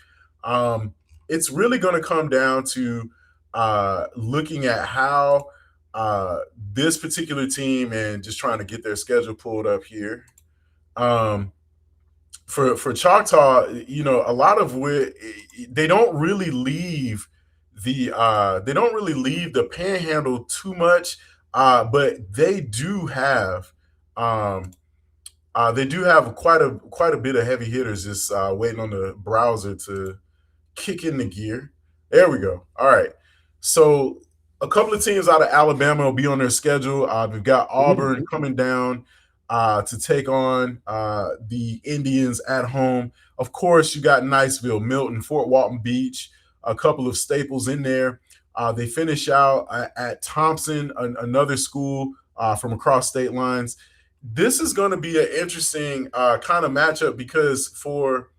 It's really going to come down to looking at how this particular team, and just trying to get their schedule pulled up here. For Choctaw, a lot of where they don't really leave the Panhandle too much, but they do have quite a bit of heavy hitters just waiting on the browser to kick in the gear. There we go. All right, so a couple of teams out of Alabama will be on their schedule. We've got Auburn coming down to take on the Indians at home. Of course, you got Niceville, Milton, Fort Walton Beach, a couple of staples in there. They finish out at Thompson, another school from across state lines. This is going to be an interesting kind of matchup, because for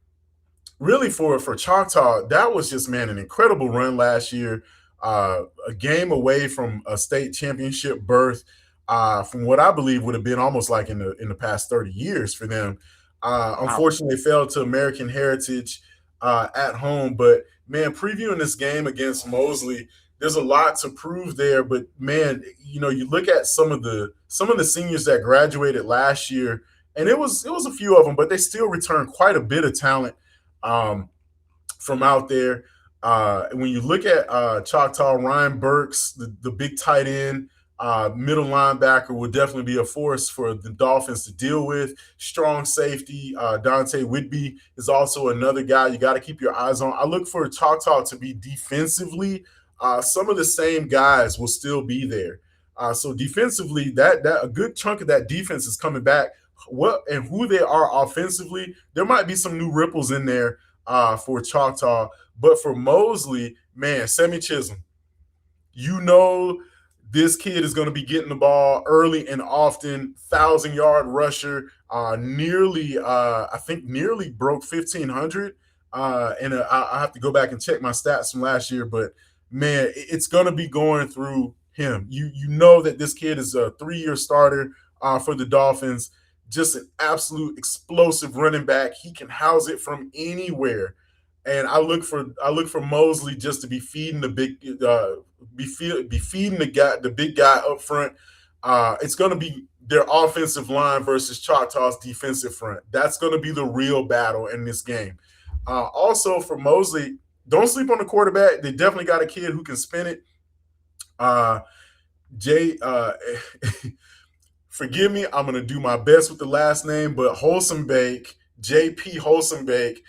Choctaw, that was just, man, an incredible run last year. A game away from a state championship berth, from what I believe would have been almost like in the past 30 years for them. Unfortunately, they fell to American Heritage at home. But man, previewing this game against Mosley, there's a lot to prove there. But man, you look at some of the seniors that graduated last year, and it was a few of them, but they still returned quite a bit of talent from out there. When you look at Choctaw, Ryan Burks, the big tight end, middle linebacker, will definitely be a force for the Dolphins to deal with. Strong safety, Dante Whitby is also another guy you got to keep your eyes on. I look for Choctaw to be defensively. Some of the same guys will still be there. So defensively, that a good chunk of that defense is coming back. What and who they are offensively, there might be some new ripples in there for Choctaw. But for Mosley, man, Sammy Chisholm, this kid is going to be getting the ball early and often. 1,000-yard rusher, nearly broke 1,500. And I have to go back and check my stats from last year, but man, it's going to be going through him. You know that this kid is a 3-year starter for the Dolphins. Just an absolute explosive running back. He can house it from anywhere. And I look for Mosley just to be feeding the big guy up front. It's going to be their offensive line versus Choctaw's defensive front. That's going to be the real battle in this game. Also for Mosley, don't sleep on the quarterback. They definitely got a kid who can spin it. Forgive me, I'm going to do my best with the last name, but Holsonbake, JP Holsonbake,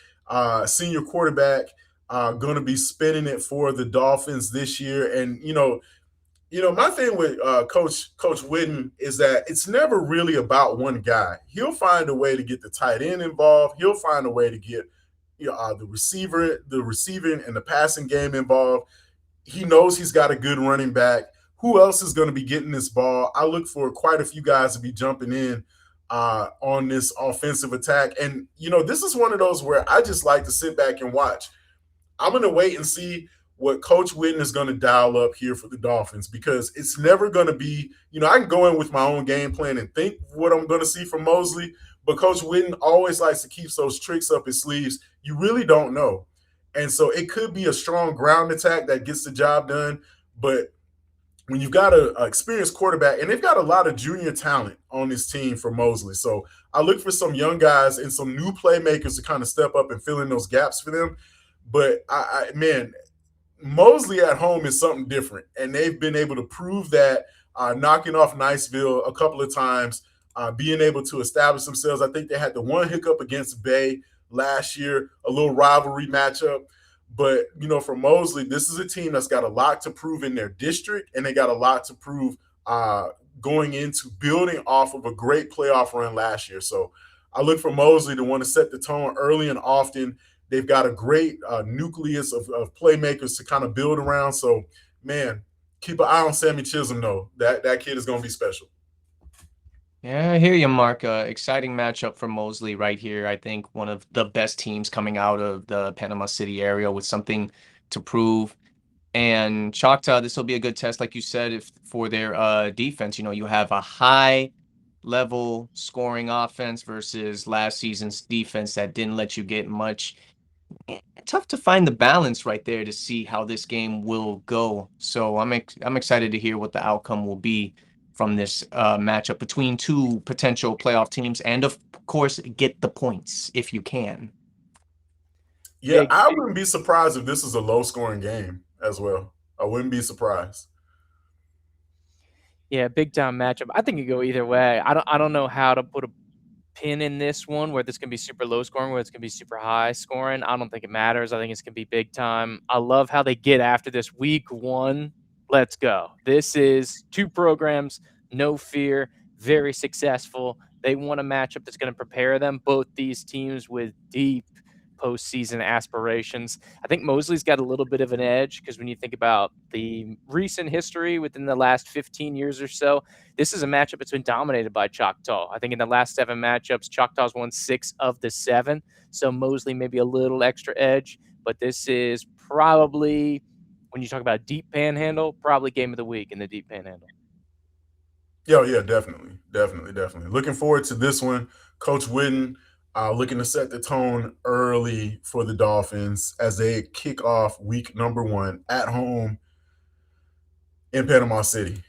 senior quarterback, going to be spinning it for the Dolphins this year. And my thing with Coach Whitten is that it's never really about one guy. He'll find a way to get the tight end involved. He'll find a way to get the receiving and the passing game involved. He knows he's got a good running back. Who else is going to be getting this ball? I look for quite a few guys to be jumping in on this offensive attack. And, this is one of those where I just like to sit back and watch. I'm going to wait and see what Coach Whitten is going to dial up here for the Dolphins, because it's never going to be, I can go in with my own game plan and think what I'm going to see from Mosley, but Coach Whitten always likes to keep those tricks up his sleeves. You really don't know. And so it could be a strong ground attack that gets the job done, but when you've got an experienced quarterback, and they've got a lot of junior talent on this team for Mosley. So I look for some young guys and some new playmakers to kind of step up and fill in those gaps for them. But, Mosley at home is something different, and they've been able to prove that, knocking off Niceville a couple of times, being able to establish themselves. I think they had the one hiccup against Bay last year, a little rivalry matchup. But, for Mosley, this is a team that's got a lot to prove in their district, and they got a lot to prove going into building off of a great playoff run last year. So I look for Mosley to want to set the tone early and often. They've got a great nucleus of playmakers to kind of build around. So, man, keep an eye on Sammy Chisholm, though. That kid is going to be special. Yeah, I hear you, Mark. Exciting matchup for Mosley right here. I think one of the best teams coming out of the Panama City area with something to prove. And Choctaw, this will be a good test, like you said, if for their defense. You have a high level scoring offense versus last season's defense that didn't let you get much. Tough to find the balance right there to see how this game will go. So I'm excited to hear what the outcome will be from this matchup between two potential playoff teams, and of course, get the points if you can. Yeah, I wouldn't be surprised if this is a low-scoring game as well. I wouldn't be surprised. Yeah, big time matchup. I think it go either way. I don't know how to put a pin in this one where this can be super low scoring, where it's gonna be super high scoring. I don't think it matters. I think it's gonna be big time. I love how they get after this week one. Let's go. This is two programs, no fear, very successful. They want a matchup that's going to prepare them, both these teams with deep postseason aspirations. I think Mosley's got a little bit of an edge because when you think about the recent history within the last 15 years or so, this is a matchup that's been dominated by Choctaw. I think in the last 7 matchups, Choctaw's won 6 of the 7. So Mosley maybe a little extra edge, but this is probably, when you talk about deep panhandle, probably game of the week in the deep panhandle. Yeah, definitely. Looking forward to this one. Coach Whitten looking to set the tone early for the Dolphins as they kick off week number 1 at home in Panama City.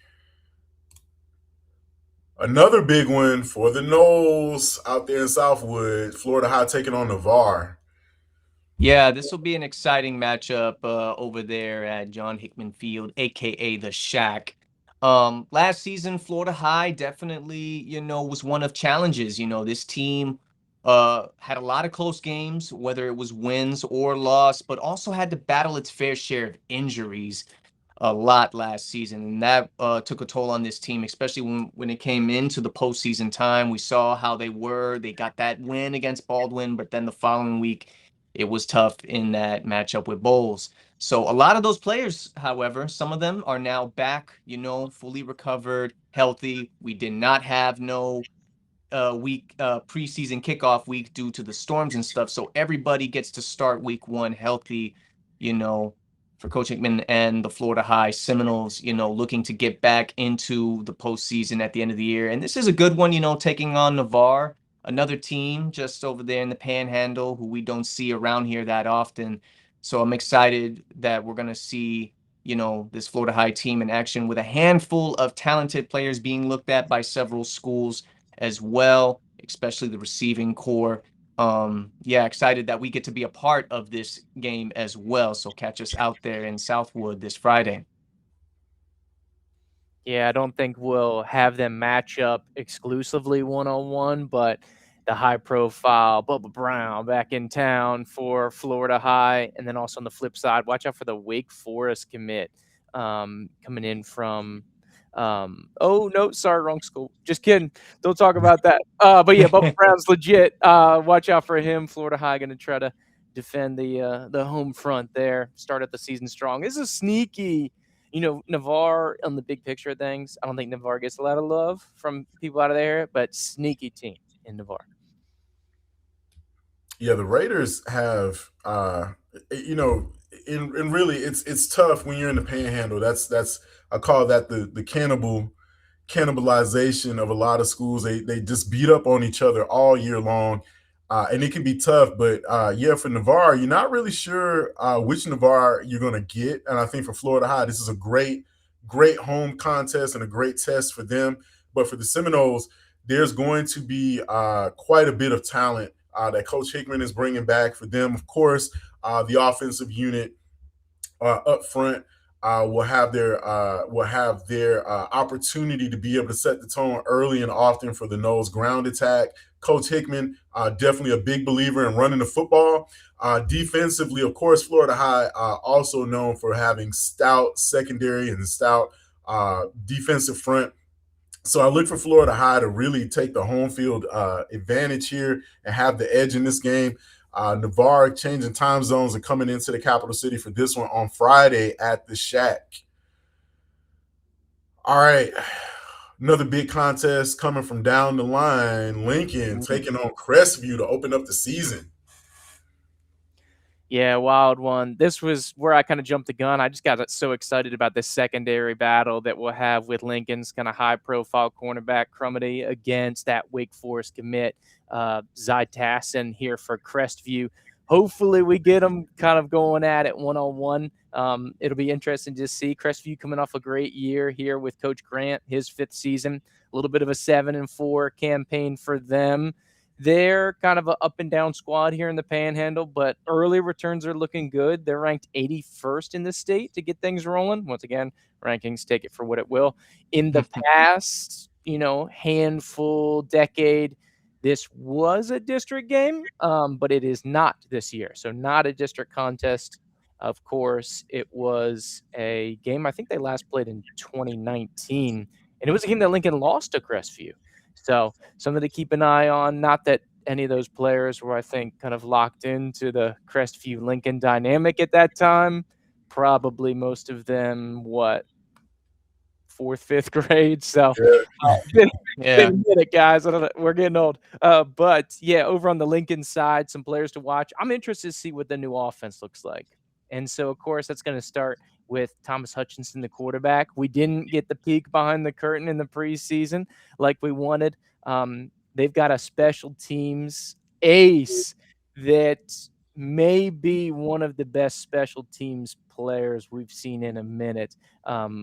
Another big one for the Noles out there in Southwood, Florida High taking on Navarre. Yeah, this will be an exciting matchup over there at John Hickman Field, aka the Shack. Last season, Florida High definitely, was one of challenges. This team had a lot of close games, whether it was wins or loss, but also had to battle its fair share of injuries a lot last season, and that took a toll on this team, especially when it came into the postseason time. We saw how they were. They got that win against Baldwin, but then the following week, it was tough in that matchup with Bowles. So a lot of those players, however, some of them are now back, fully recovered, healthy. We did not have no week preseason kickoff week due to the storms and stuff. So everybody gets to start week 1 healthy, for Coach Hickman and the Florida High Seminoles, looking to get back into the postseason at the end of the year. And this is a good one, taking on Navarre, another team just over there in the Panhandle who we don't see around here that often. So I'm excited that we're going to see, this Florida High team in action with a handful of talented players being looked at by several schools as well, especially the receiving core. Excited that we get to be a part of this game as well. So catch us out there in Southwood this Friday. Yeah, I don't think we'll have them match up exclusively one-on-one, but the high-profile Bubba Brown back in town for Florida High. And then also on the flip side, watch out for the Wake Forest commit coming in from oh, no, sorry, wrong school. Just kidding. Don't talk about that. But yeah, Bubba Brown's legit. Watch out for him. Florida High going to try to defend the home front there. Start at the season strong. This is sneaky. Navarre on the big picture of things, I don't think Navarre gets a lot of love from people out of there, but sneaky team in Navarre. Yeah, the Raiders have, and really it's tough when you're in the Panhandle. That's I call that the cannibalization of a lot of schools. They just beat up on each other all year long, and it can be tough. But for Navarre, you're not really sure which Navarre you're going to get. And I think for Florida High, this is a great home contest and a great test for them. But for the Seminoles, there's going to be quite a bit of talent that Coach Hickman is bringing back for them. Of course, the offensive unit up front will have their opportunity to be able to set the tone early and often for the nose ground attack. Coach Hickman, definitely a big believer in running the football. Defensively, of course, Florida High also known for having stout secondary and stout defensive front. So I look for Florida High to really take the home field advantage here and have the edge in this game. Navarre changing time zones and coming into the capital city for this one on Friday at the Shack. All right. Another big contest coming from down the line. Lincoln taking on Crestview to open up the season. Yeah, wild one. This was where I kind of jumped the gun. I just got so excited about this secondary battle that we'll have with Lincoln's kind of high-profile cornerback Crumity against that Wake Forest commit, Zytassin here for Crestview. Hopefully we get them kind of going at it one-on-one. It'll be interesting to see Crestview coming off a great year here with Coach Grant, his 5th season. A little bit of a 7-4 campaign for them. They're kind of an up and down squad here in the Panhandle, but early returns are looking good. They're ranked 81st in the state to get things rolling. Once again, rankings, take it for what it will. In the past, handful, decade, this was a district game, but it is not this year. So not a district contest. Of course, it was a game I think they last played in 2019, and it was a game that Lincoln lost to Crestview. So something to keep an eye on. Not that any of those players were, I think, kind of locked into the Crestview Lincoln dynamic at that time. Probably most of them, 4th, 5th grade. So Yeah. get it, guys. I don't know. We're getting old. But yeah, over on the Lincoln side, some players to watch. I'm interested to see what the new offense looks like. And so, of course, that's going to start with Thomas Hutchinson, the quarterback. We didn't get the peek behind the curtain in the preseason like we wanted. They've got a special teams ace that may be one of the best special teams players we've seen in a minute.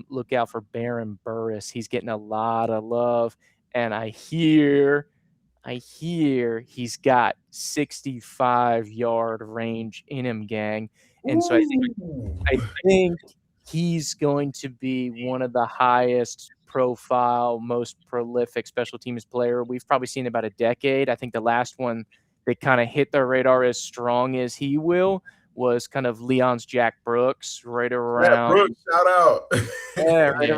Look out for Baron Burris. He's getting a lot of love. And I hear he's got 65-yard range in him, gang. And so I think he's going to be one of the highest profile, most prolific special teams player we've probably seen in about a decade. I think the last one that kind of hit the radar as strong as he will was kind of Leon's Jack Brooks right around. Brooks, shout out. Yeah, right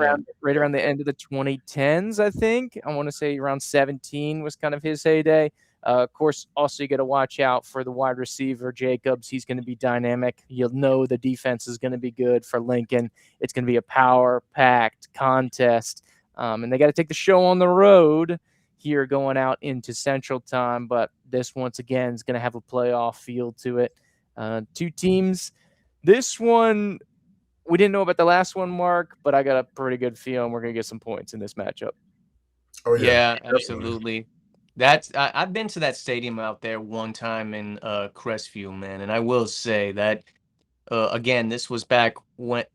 around the end of the 2010s, I think. I want to say around 17 was kind of his heyday. Of course, also you got to watch out for the wide receiver, Jacobs. He's going to be dynamic. You'll know the defense is going to be good for Lincoln. It's going to be a power-packed contest. And they got to take the show on the road here going out into Central Time. But this, once again, is going to have a playoff feel to it. 2 teams. This one, we didn't know about the last one, Mark, but I got a pretty good feeling we're going to get some points in this matchup. Oh, yeah, absolutely. I've been to that stadium out there one time in Crestview, man, and I will say that again, this was back when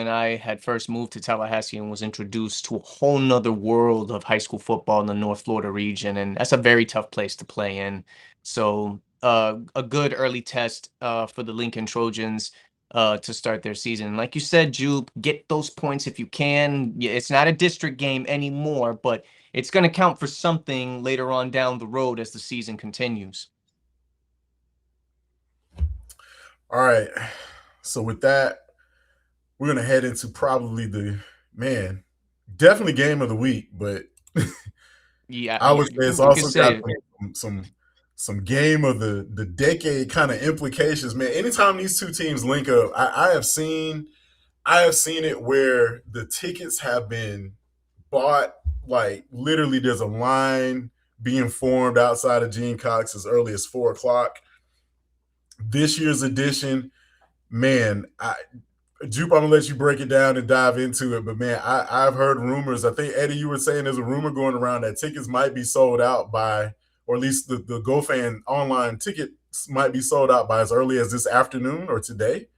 I had first moved to Tallahassee and was introduced to a whole nother world of high school football in the North Florida region, and that's a very tough place to play in. So a good early test for the Lincoln Trojans to start their season. Like you said, Jupe, get those points if you can. It's not a district game anymore, but it's going to count for something later on down the road as the season continues. All right. So with that, we're going to head into probably definitely game of the week, but yeah, I would say it's also got some game of the decade kind of implications, man. Anytime these 2 teams link up, I have seen it where the tickets have been bought, like literally there's a line being formed outside of Gene Cox as early as 4:00. This year's edition, man, Jupe, I'm gonna let you break it down and dive into it. But man, I've heard rumors. I think Eddie, you were saying there's a rumor going around that tickets might be sold out by, or at least the GoFan online tickets might be sold out by as early as this afternoon or today.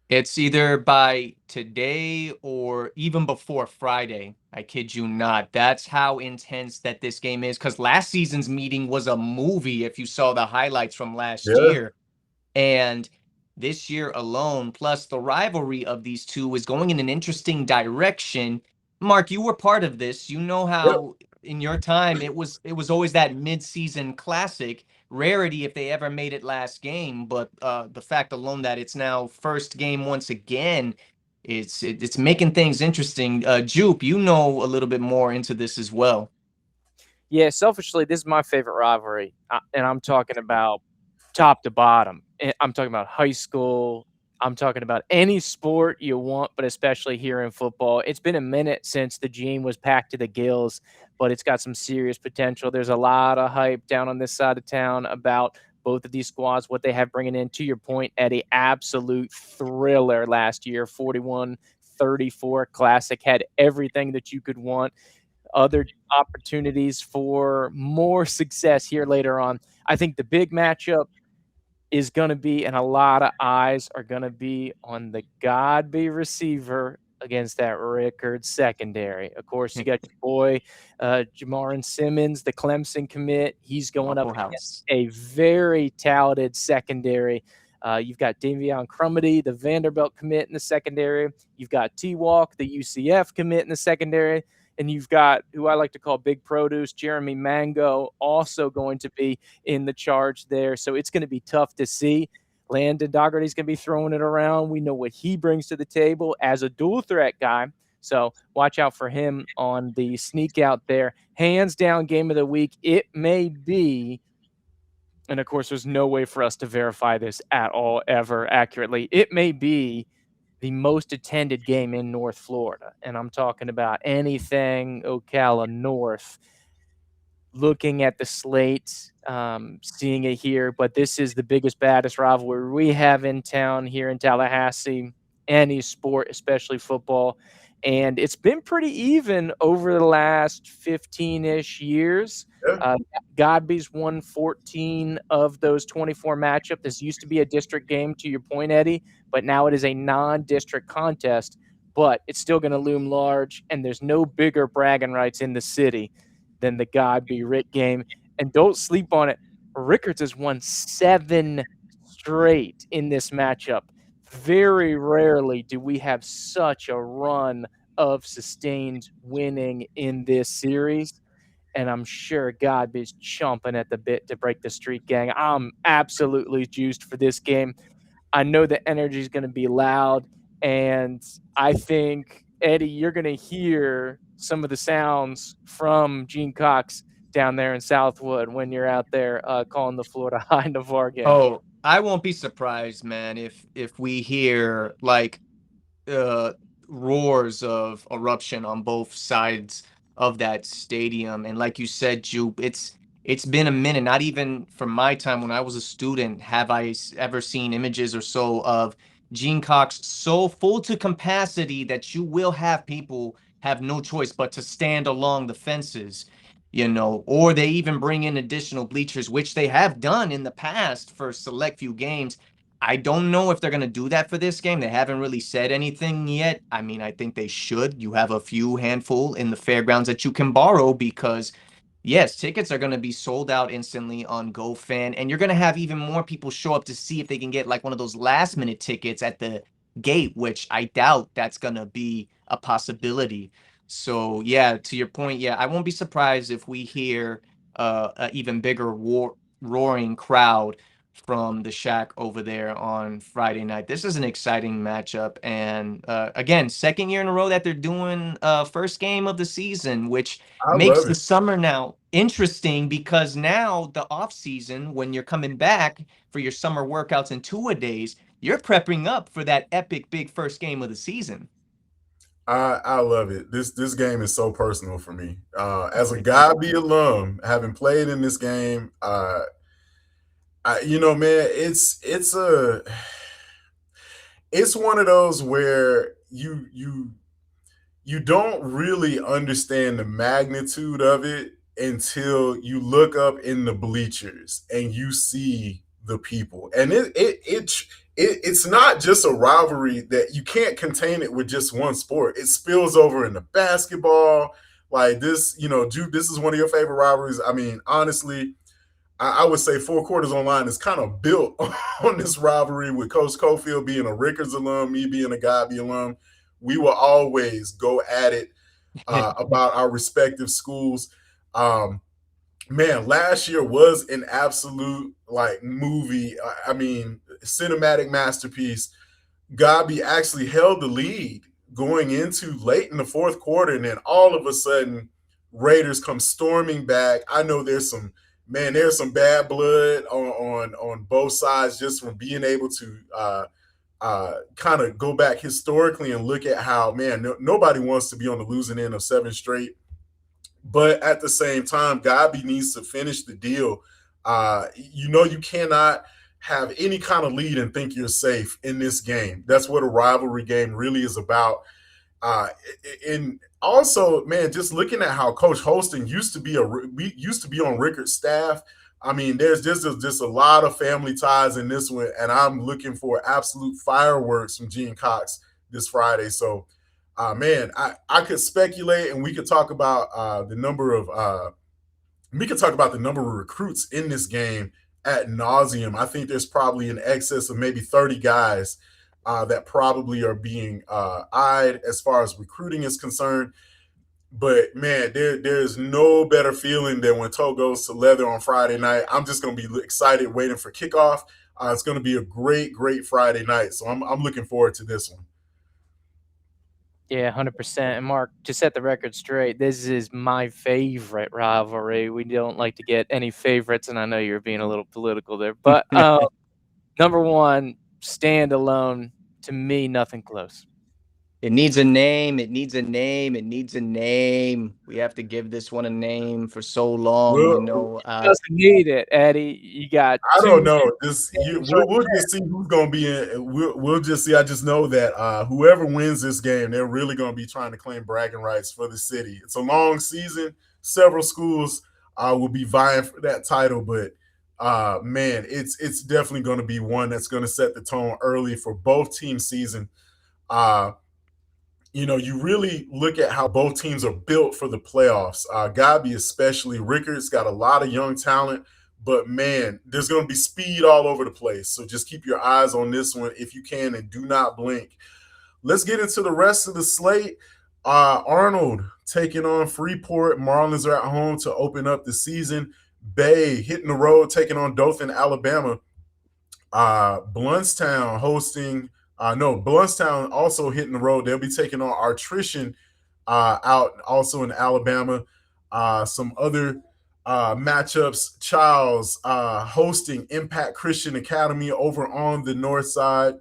It's either by today or even before Friday. I kid you not. That's how intense that this game is. Because last season's meeting was a movie, if you saw the highlights from last year. And this year alone. Plus, the rivalry of these two is going in an interesting direction. Mark, you were part of this. You know Yep. how in your time it was always that mid-season classic rarity if they ever made it last game. But the fact alone that it's now first game once again, it's making things interesting. Jupe, you know a little bit more into this as well. Yeah, selfishly, this is my favorite rivalry, and I'm talking about top to bottom. I'm talking about high school. I'm talking about any sport you want, but especially here in football. It's been a minute since the gene was packed to the gills, but it's got some serious potential. There's a lot of hype down on this side of town about both of these squads, what they have bringing in. To your point, Eddie, absolute thriller last year, 41-34 classic, had everything that you could want. Other opportunities for more success here later on. I think the big matchup is going to be, and a lot of eyes are going to be on the Godby receiver against that Rickards secondary. Of course, you got your boy Jamarin Simmons, the Clemson commit. He's going up Waffle against House. a very talented secondary. You've got Davion Crumedy, the Vanderbilt commit in the secondary. You've got T-Walk, the UCF commit in the secondary. And you've got who I like to call Big Produce, Jeremy Mango, also going to be in the charge there. So it's going to be tough to see. Landon Dougherty's going to be throwing it around. We know what he brings to the table as a dual threat guy. So watch out for him on the sneak out there. Hands down game of the week. It may be, and of course, there's no way for us to verify this at all ever accurately. It may be the most attended game in North Florida. And I'm talking about anything Ocala North. Looking at the slate, seeing it here, but this is the biggest, baddest rivalry we have in town here in Tallahassee, any sport, especially football. And it's been pretty even over the last 15-ish years. Yeah. Godby's won 14 of those 24 matchups. This used to be a district game, to your point, Eddie, but now it is a non-district contest, but it's still going to loom large, and there's no bigger bragging rights in the city than the Godby Rick game. And don't sleep on it. Rickards has won 7 straight in this matchup. Very rarely do we have such a run of sustained winning in this series. And I'm sure Godby's chomping at the bit to break the streak, gang. I'm absolutely juiced for this game. I know the energy is going to be loud, and I think, Eddie, you're going to hear some of the sounds from Gene Cox down there in Southwood when you're out there calling the Florida High Navarre game. Oh, I won't be surprised, man, if we hear like roars of eruption on both sides of that stadium. And like you said, Jupe, it's been a minute. Not even from my time when I was a student have I ever seen images or so of Gene Cox so full to capacity that you will have people have no choice but to stand along the fences, or they even bring in additional bleachers, which they have done in the past for select few games. I don't know if they're going to do that for this game. They haven't really said anything yet. I mean, I think they should. You have a few handful in the fairgrounds that you can borrow because, yes, tickets are going to be sold out instantly on GoFan, and you're going to have even more people show up to see if they can get like one of those last-minute tickets at the gate, which I doubt that's going to be a possibility. So, yeah, to your point, yeah, I won't be surprised if we hear an even bigger roaring crowd from the shack over there on Friday night. This is an exciting matchup. And again, second year in a row that they're doing first game of the season, which I makes love the it. summer now interesting because now the off season, when you're coming back for your summer workouts and two-a-days, you're prepping up for that epic big first game of the season. I love it. This game is so personal for me. As a Godby alum, having played in this game, man, it's one of those where you don't really understand the magnitude of it until you look up in the bleachers and you see the people. And it's not just a rivalry that you can't contain it with just one sport. It spills over into basketball. Like this, Jude, this is one of your favorite rivalries. I mean, honestly, I would say 4 quarters online is kind of built on this rivalry with Coach Cofield being a Rickards alum, me being a Godby alum. We will always go at it about our respective schools. Um, Man, last year was an absolute like movie. I mean, cinematic masterpiece. Godby actually held the lead going into late in the fourth quarter, and then all of a sudden, Raiders come storming back. I know there's some bad blood on both sides just from being able to kind of go back historically and look at how nobody wants to be on the losing end of 7 straight. But at the same time, Godby needs to finish the deal. You cannot have any kind of lead and think you're safe in this game. That's what a rivalry game really is about. And also, man, just looking at how Coach Holston used to be on Rickards' staff. I mean, there's just a lot of family ties in this one, and I'm looking for absolute fireworks from Gene Cox this Friday. So man, I could speculate, and we could talk about the number of recruits in this game ad nauseum. I think there's probably in excess of maybe 30 guys that probably are being eyed as far as recruiting is concerned. But man, there's no better feeling than when toe goes to leather on Friday night. I'm just going to be excited waiting for kickoff. It's going to be a great Friday night, so I'm looking forward to this one. Yeah, 100%. And Mark, to set the record straight, this is my favorite rivalry. We don't like to get any favorites, and I know you're being a little political there. But number one, standalone, to me, nothing close. It needs a name. It needs a name. It needs a name. We have to give this one a name for so long. Doesn't need it, Eddie. You got. I don't know. We'll just see who's going to be in. We'll just see. I just know that whoever wins this game, they're really going to be trying to claim bragging rights for the city. It's a long season. Several schools will be vying for that title, but man, it's definitely going to be one that's going to set the tone early for both teams' season. You really look at how both teams are built for the playoffs. Godby especially. Rickards got a lot of young talent, but man, there's going to be speed all over the place. So just keep your eyes on this one if you can and do not blink. Let's get into the rest of the slate. Arnold taking on Freeport. Marlins are at home to open up the season. Bay hitting the road, taking on Dothan, Alabama. Bluntstown Bluntstown also hitting the road. They'll be taking on Artrition out also in Alabama. Some other matchups. Charles hosting Impact Christian Academy over on the north side.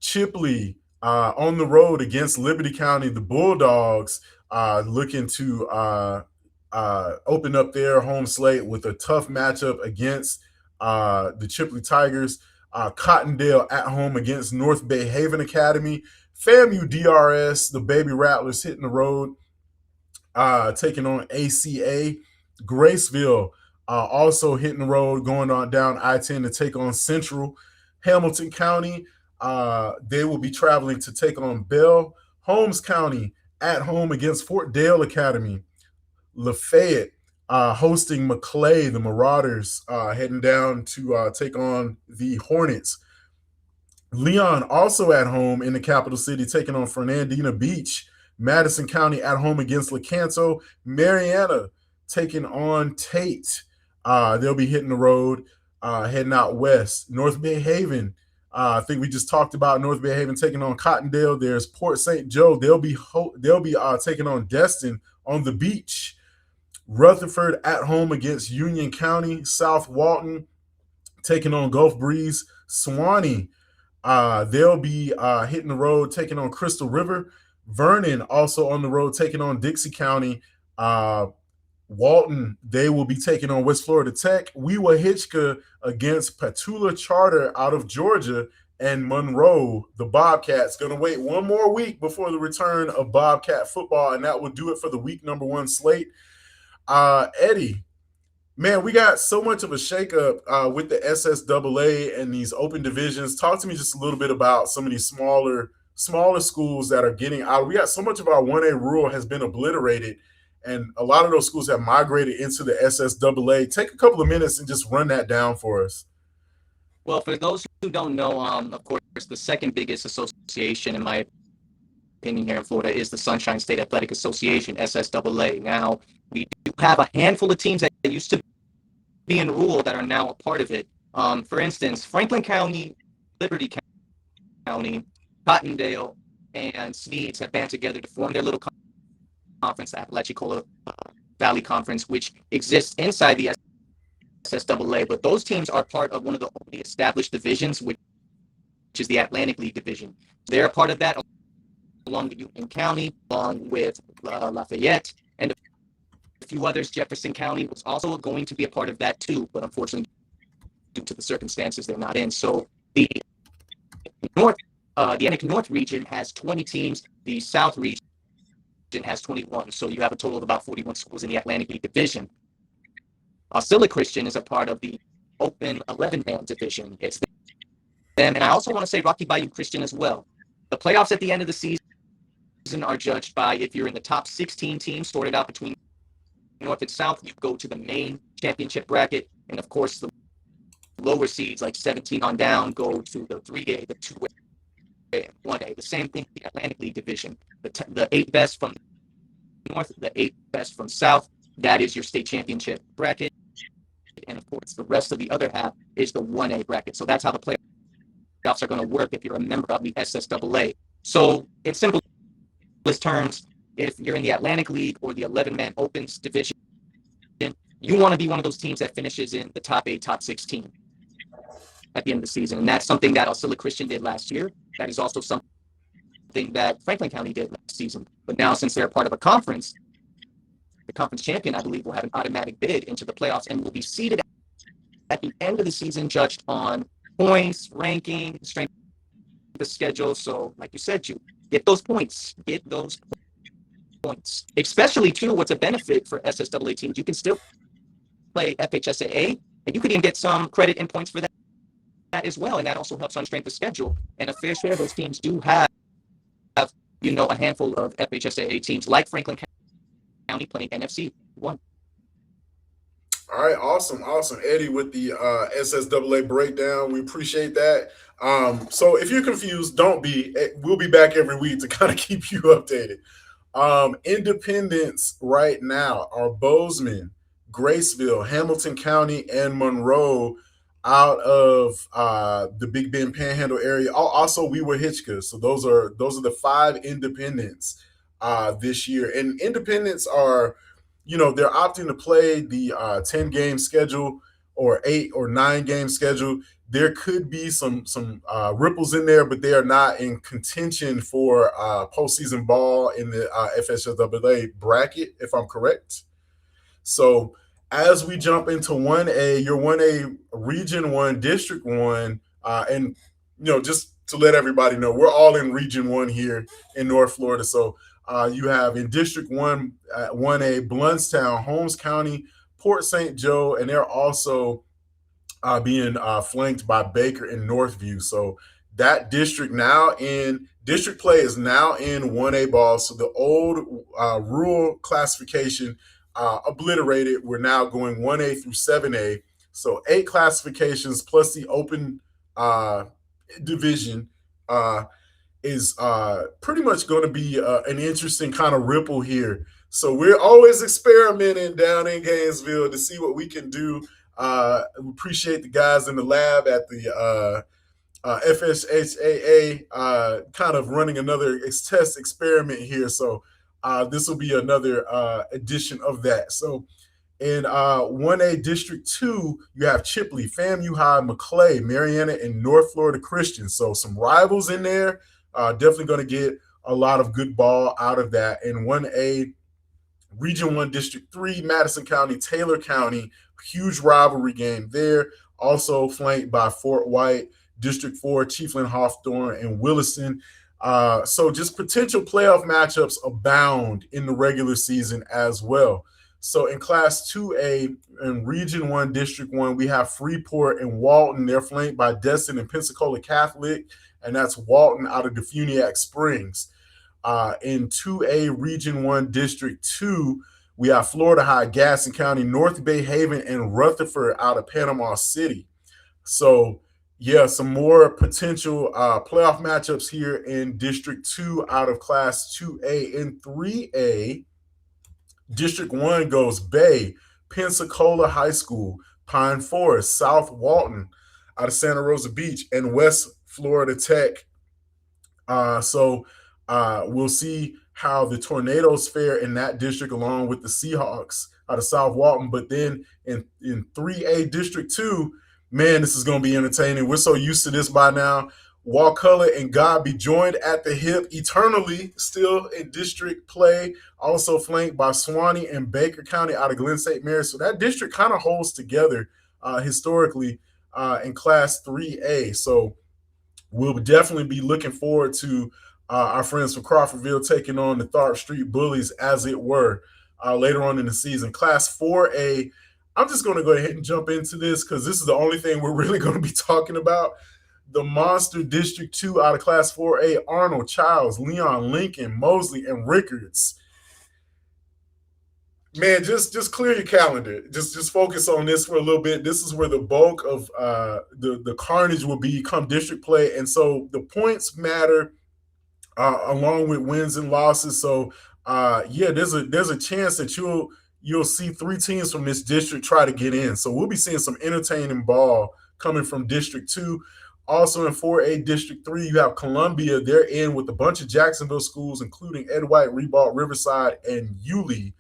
Chipley on the road against Liberty County. The Bulldogs looking to open up their home slate with a tough matchup against the Chipley Tigers. Cottondale at home against North Bay Haven Academy. FAMU DRS, the Baby Rattlers hitting the road, taking on ACA. Graceville also hitting the road, going on down I-10 to take on Central. Hamilton County, they will be traveling to take on Bell. Holmes County at home against Fort Dale Academy. Lafayette hosting McClay, the Marauders, heading down to take on the Hornets. Leon also at home in the capital city, taking on Fernandina Beach. Madison County at home against Lecanto. Mariana taking on Tate. They'll be hitting the road, heading out west. North Bay Haven, I think we just talked about North Bay Haven taking on Cottondale. There's Port St. Joe. They'll be taking on Destin on the beach. Rutherford at home against Union County. South Walton taking on Gulf Breeze. Suwannee, they'll be hitting the road, taking on Crystal River. Vernon also on the road, taking on Dixie County. Walton, they will be taking on West Florida Tech. Wewa-Hitchcock against Petula Charter out of Georgia. And Monroe, the Bobcats, going to wait one more week before the return of Bobcat football, and that will do it for the week number 1 slate. Eddie, man, we got so much of a shakeup with the SSAA and these open divisions. Talk to me just a little bit about some of these smaller schools that are getting out. We got so much of our 1A rural has been obliterated, And a lot of those schools have migrated into the SSAA. Take a couple of minutes and just run that down for us. Well, for those who don't know, of course, the second biggest association, in my opinion, here in Florida is the Sunshine State Athletic Association, SSAA. Now, we do have a handful of teams that used to be in Rule that are now a part of it. For instance, Franklin County, Liberty County, Cottondale, and Sneads have band together to form their little conference, the Apalachicola Valley Conference, which exists inside the SSAA. But those teams are part of one of the only established divisions, which is the Atlantic League Division. They're a part of that, along with Union County, along with Lafayette, and a few others. Jefferson County was also going to be a part of that too, but unfortunately, due to the circumstances, they're not in. So the Atlantic North region has 20 teams. The South region has 21. So you have a total of about 41 schools in the Atlantic League Division. Osceola Christian is a part of the Open 11-man division. It's them, and I also want to say Rocky Bayou Christian as well. The playoffs at the end of the season are judged by if you're in the top 16 teams sorted out between North and South, you go to the main championship bracket, and of course the lower seeds like 17 on down go to the 3A, the 2A, and 1A. The same thing the Atlantic League Division. The 8 best from North, the 8 best from South, that is your state championship bracket. And of course, the rest of the other half is the 1A bracket. So that's how the playoffs are going to work if you're a member of the SSAA. So in simplest terms, if you're in the Atlantic League or the 11-man Opens division, you want to be one of those teams that finishes in the top 8, top 16 at the end of the season. And that's something that Osceola Christian did last year. That is also something that Franklin County did last season. But now, since they're part of a conference, the conference champion, I believe, will have an automatic bid into the playoffs and will be seeded at the end of the season, judged on points, ranking, strength of the schedule. So, like you said, you get those points. Get those points. Especially, too, what's a benefit for SSAA teams, you can still play FHSAA, and you could even get some credit and points for that as well. And that also helps on strength of schedule. And a fair share of those teams do have, a handful of FHSAA teams like Franklin County playing NFC 1. All right, awesome, Eddie, with the SSAA breakdown. We appreciate that. So if you're confused, don't be. We'll be back every week to kind of keep you updated. Independents right now are Bozeman, Graceville, Hamilton County, and Monroe out of the Big Bend Panhandle area. Also, we were Hitchcock. So those are the 5 independents this year. And independents are, they're opting to play the 10-game schedule or 8 or 9-game schedule. There could be some ripples in there, but they are not in contention for postseason ball in the FHSAA bracket, if I'm correct. So as we jump into 1A, your 1A Region 1, District 1, and, just to let everybody know, we're all in Region 1 here in North Florida. So you have in District 1, 1A, Bluntstown, Holmes County, Port St. Joe, and they're also being flanked by Baker and Northview. So that district district play is now in 1A ball. So the old rural classification obliterated. We're now going 1A through 7A. So 8 classifications plus the open division is pretty much going to be an interesting kind of ripple here. So we're always experimenting down in Gainesville to see what we can do. We appreciate the guys in the lab at the FHSAA kind of running another test experiment here. So this will be another edition of that. So in 1A District 2, you have Chipley, FAMU High, McClay, Mariana, and North Florida Christian. So some rivals in there. Definitely going to get a lot of good ball out of that. In 1A Region 1 District 3, Madison County, Taylor County, huge rivalry game there. Also flanked by Fort White, District 4, Chiefland, Hawthorne, and Williston. So just potential playoff matchups abound in the regular season as well. So in Class 2A, in Region 1, District 1, we have Freeport and Walton. They're flanked by Destin and Pensacola Catholic, and that's Walton out of Defuniak Springs. In 2A, Region 1, District 2, We have Florida High, Gaston County, North Bay Haven, and Rutherford out of Panama City. So, yeah, some more potential playoff matchups here in District 2 out of Class 2A. In 3A, District 1 goes Bay, Pensacola High School, Pine Forest, South Walton out of Santa Rosa Beach, and West Florida Tech. So we'll see how the Tornadoes fare in that district along with the Seahawks out of South Walton. But then in 3A District 2, man, this is going to be entertaining. We're so used to this by now. Wakulla and Godby joined at the hip eternally, still in district play, also flanked by Suwannee and Baker County out of Glen St. Mary. So that district kind of holds together historically in Class 3A. So we'll definitely be looking forward to our friends from Crawfordville taking on the Tharp Street Bullies, as it were, later on in the season. Class 4A, I'm just going to go ahead and jump into this because this is the only thing we're really going to be talking about. The Monster District 2 out of Class 4A, Arnold, Childs, Leon, Lincoln, Mosley, and Rickards. Man, just clear your calendar. Just focus on this for a little bit. This is where the bulk of the carnage will be come district play. And so the points matter along with wins and losses. So, yeah, there's a chance that you'll see 3 teams from this district try to get in. So we'll be seeing some entertaining ball coming from District 2. Also in 4A District 3, you have Columbia. They're in with a bunch of Jacksonville schools, including Ed White, Ribault, Riverside, and Yulee.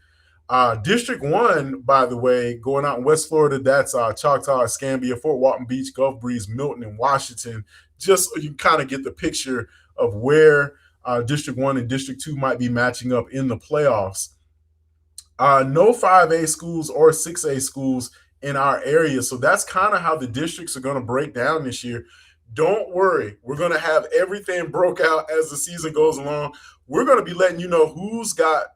District 1, by the way, going out in West Florida, that's Choctaw, Escambia, Fort Walton Beach, Gulf Breeze, Milton, and Washington. Just so you kind of get the picture of where District 1 and District 2 might be matching up in the playoffs. No 5A schools or 6A schools in our area. So that's kind of how the districts are going to break down this year. Don't worry. We're going to have everything broke out as the season goes along. We're going to be letting you know who's got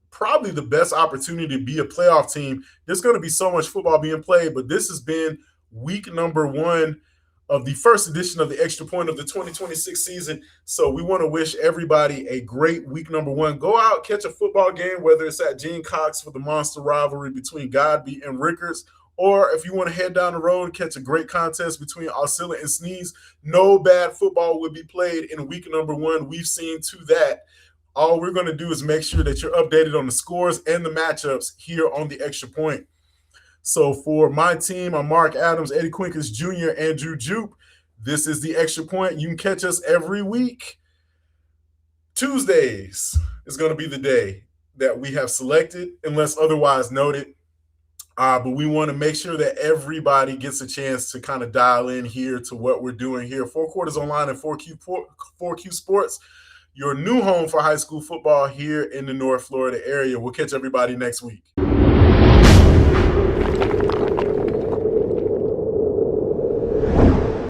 probably the best opportunity to be a playoff team. There's going to be so much football being played, but this has been week number 1 of the first edition of the Extra Point of the 2026 season. So we want to wish everybody a great week number 1. Go out, catch a football game, whether it's at Gene Cox for the monster rivalry between Godby and Rickards, or if you want to head down the road and catch a great contest between Osceola and Sneeze. No bad football will be played in week number 1. We've seen to that. All we're going to do is make sure that you're updated on the scores and the matchups here on the Extra Point. So for my team, I'm Mark Adams, Eddie Quinkins Jr., Andrew Jupe. This is the Extra Point. You can catch us every week. Tuesdays is going to be the day that we have selected, unless otherwise noted. But we want to make sure that everybody gets a chance to kind of dial in here to what we're doing here. 4 Quarters Online and 4Q Sports, your new home for high school football here in the North Florida area. We'll catch everybody next week.